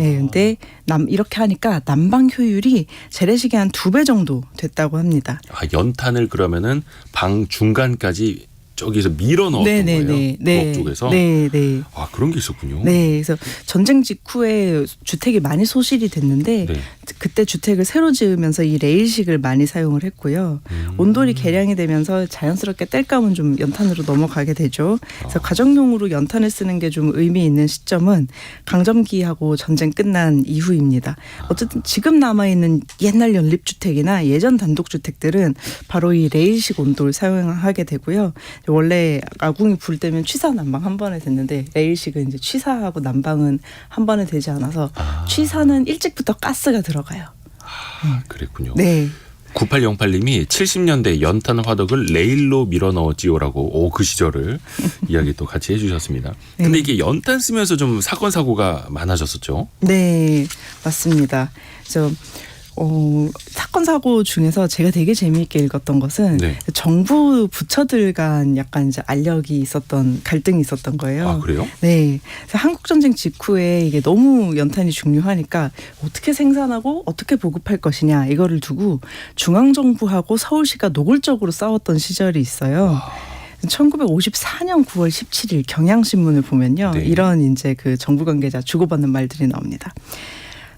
예, 근데 이렇게 하니까 난방 효율이 재래식의 한 2배 정도 됐다고 합니다. 연탄을 그러면은 방 중간까지 저기서 밀어 넣었던 거예요. 부엌 쪽에서. 네, 네. 아, 그런 게 있었군요. 네, 그래서 전쟁 직후에 주택이 많이 소실이 됐는데 네. 그때 주택을 새로 지으면서 이 레일식을 많이 사용을 했고요. 온돌이 개량이 되면서 자연스럽게 땔감은 좀 연탄으로 넘어가게 되죠. 그래서 가정용으로 연탄을 쓰는 게 좀 의미 있는 시점은 강점기하고 전쟁 끝난 이후입니다. 어쨌든 지금 남아있는 옛날 연립주택이나 예전 단독주택들은 바로 이 레일식 온돌을 사용하게 되고요. 원래 아궁이 불 때면 취사 난방 한 번에 됐는데 레일식은 이제 취사하고 난방은 한 번에 되지 않아서 취사는 일찍부터 가스가 들어가요. 그랬군요. 네. 9808님이 70년대 연탄 화덕을 레일로 밀어 넣었지요라고 그 시절을 이야기 또 같이 해주셨습니다. 근데 네. 이게 연탄 쓰면서 좀 사건 사고가 많아졌었죠. 네, 맞습니다. 사건 사고 중에서 제가 되게 재미있게 읽었던 것은 네. 정부 부처들 간 약간 이제 알력이 있었던 갈등이 있었던 거예요. 아, 그래요? 네. 그래서 한국 전쟁 직후에 이게 너무 연탄이 중요하니까 어떻게 생산하고 어떻게 보급할 것이냐 이거를 두고 중앙 정부하고 서울시가 노골적으로 싸웠던 시절이 있어요. 1954년 9월 17일 경향신문을 보면요. 네. 이런 이제 그 정부 관계자 주고받는 말들이 나옵니다.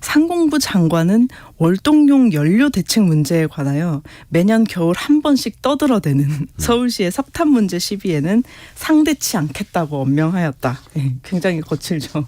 상공부 장관은 월동용 연료 대책 문제에 관하여 매년 겨울 한 번씩 떠들어대는 서울시의 석탄 문제 시비에는 상대치 않겠다고 언명하였다. 굉장히 거칠죠.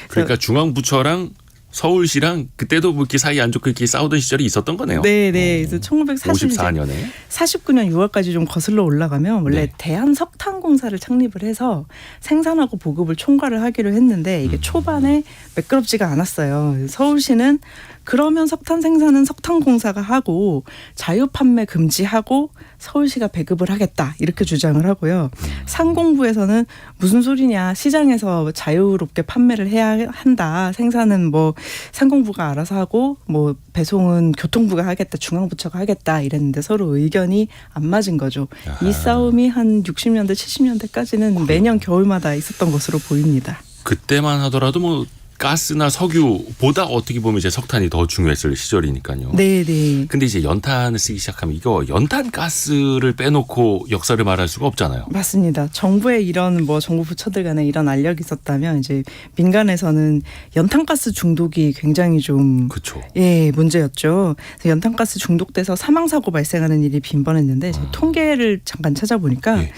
그러니까 중앙부처랑 서울시랑 그때도 뭐 이렇게 사이 안 좋고 이렇게 싸우던 시절이 있었던 거네요. 네, 네. 그래서 54년에 49년 6월까지 좀 거슬러 올라가면 원래 네. 대한석탄공사를 창립을 해서 생산하고 보급을 총괄을 하기로 했는데 이게 초반에 매끄럽지가 않았어요. 서울시는 그러면 석탄 생산은 석탄공사가 하고 자유 판매 금지하고 서울시가 배급을 하겠다 이렇게 주장을 하고요. 상공부에서는 무슨 소리냐 시장에서 자유롭게 판매를 해야 한다. 생산은 뭐 상공부가 알아서 하고 뭐 배송은 교통부가 하겠다. 중앙부처가 하겠다 이랬는데 서로 의견이 안 맞은 거죠. 이 싸움이 한 60년대 70년대까지는 매년 겨울마다 있었던 것으로 보입니다. 그때만 하더라도 뭐 가스나 석유보다 어떻게 보면 이제 석탄이 더 중요했을 시절이니까요. 네, 네. 근데 이제 연탄을 쓰기 시작하면 이거 연탄 가스를 빼놓고 역사를 말할 수가 없잖아요. 맞습니다. 정부의 이런 뭐 정부 부처들 간에 이런 알력이 있었다면 이제 민간에서는 연탄가스 중독이 굉장히 좀 그렇죠. 예, 문제였죠. 그래서 연탄가스 중독돼서 사망사고 발생하는 일이 빈번했는데 제가 통계를 잠깐 찾아보니까 예.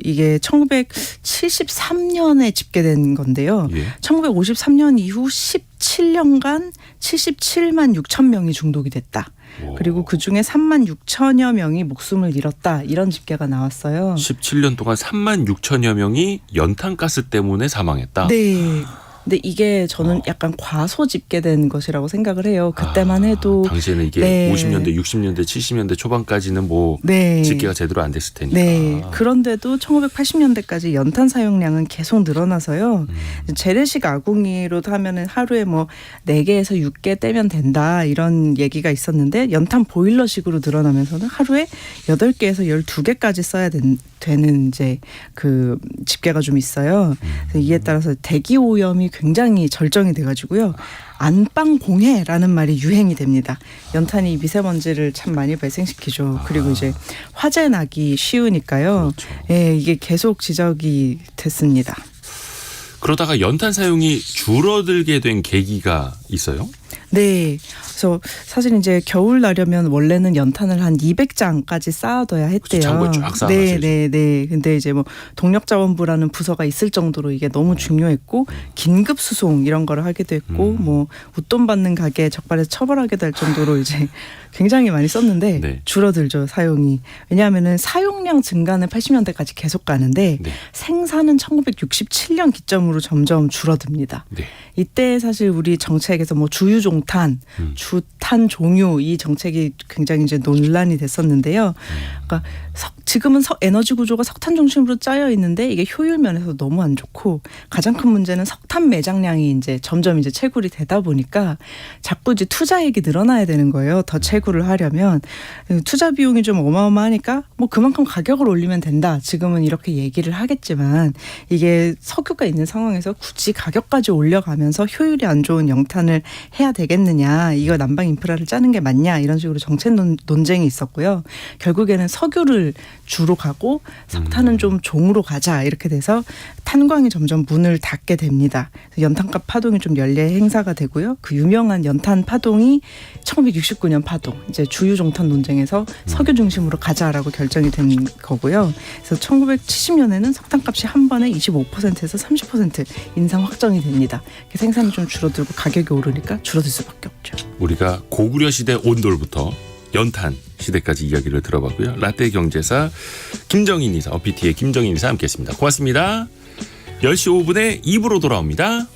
이게 1973년에 집계된 건데요. 예. 1953년 이후 17년간 77만 6천 명이 중독이 됐다. 오. 그리고 그중에 3만 6천여 명이 목숨을 잃었다. 이런 집계가 나왔어요. 17년 동안 3만 6천여 명이 연탄가스 때문에 사망했다. 네. 근데 이게 저는 약간 과소 집계된 것이라고 생각을 해요. 그때만 해도 당시에는 이게 네. 50년대, 60년대, 70년대 초반까지는 뭐 네. 집계가 제대로 안 됐을 테니까. 네. 그런데도 1980년대까지 연탄 사용량은 계속 늘어나서요. 재래식 아궁이로 하면은 하루에 뭐 4개에서 6개 떼면 된다 이런 얘기가 있었는데 연탄 보일러식으로 늘어나면서는 하루에 8개에서 12개까지 써야 되는 이제 그 집계가 좀 있어요. 그래서 이에 따라서 대기 오염이 굉장히 절정이 돼가지고요. 안방공해라는 말이 유행이 됩니다. 연탄이 미세먼지를 참 많이 발생시키죠. 그리고 이제 화재 나기 쉬우니까요. 그렇죠. 예, 이게 계속 지적이 됐습니다. 그러다가 연탄 사용이 줄어들게 된 계기가 있어요? 네. 그래서 사실 이제 겨울 나려면 원래는 연탄을 한 200장까지 쌓아둬야 했대요. 창고에 쫙 쌓아놨어요. 네. 근데 이제 뭐 동력자원부라는 부서가 있을 정도로 이게 너무 중요했고 긴급 수송 이런 거를 하기도 했고 뭐 웃돈 받는 가게 적발해서 처벌하기도 할 정도로 이제 굉장히 많이 썼는데 네. 줄어들죠 사용이. 왜냐하면은 사용량 증가는 80년대까지 계속 가는데 네. 생산은 1967년 기점으로 점점 줄어듭니다. 네. 이때 사실 우리 정책에서 뭐 주유종탄, 주탄 종유 이 정책이 굉장히 이제 논란이 됐었는데요. 그러니까 지금은 에너지 구조가 석탄 중심으로 짜여 있는데 이게 효율 면에서 너무 안 좋고 가장 큰 문제는 석탄 매장량이 이제 점점 이제 채굴이 되다 보니까 자꾸 이제 투자액이 늘어나야 되는 거예요. 더 채굴을 하려면 투자 비용이 좀 어마어마하니까 뭐 그만큼 가격을 올리면 된다. 지금은 이렇게 얘기를 하겠지만 이게 석유가 있는 상황에서 굳이 가격까지 올려가면서 효율이 안 좋은 연탄을 해야 되겠느냐. 이거 난방 인프라를 짜는 게 맞냐. 이런 식으로 정책 논쟁이 있었고요. 결국에는 석유를 주로 가고 석탄은 좀 종으로 가자 이렇게 돼서 탄광이 점점 문을 닫게 됩니다. 연탄값 파동이 좀 연례 행사가 되고요. 그 유명한 연탄 파동이 1969년 파동 이제 주유종탄 논쟁에서 석유 중심으로 가자라고 결정이 된 거고요. 그래서 1970년에는 석탄값이 한 번에 25%에서 30% 인상 확정이 됩니다. 생산이 좀 줄어들고 가격이 오르니까 줄어들 수밖에 없죠. 우리가 고구려 시대 온돌부터 연탄 시대까지 이야기를 들어봤고요. 라떼 경제사 김정인 이사, 어피티의 김정인 이사 함께했습니다. 고맙습니다. 10시 5분에 2부로 돌아옵니다.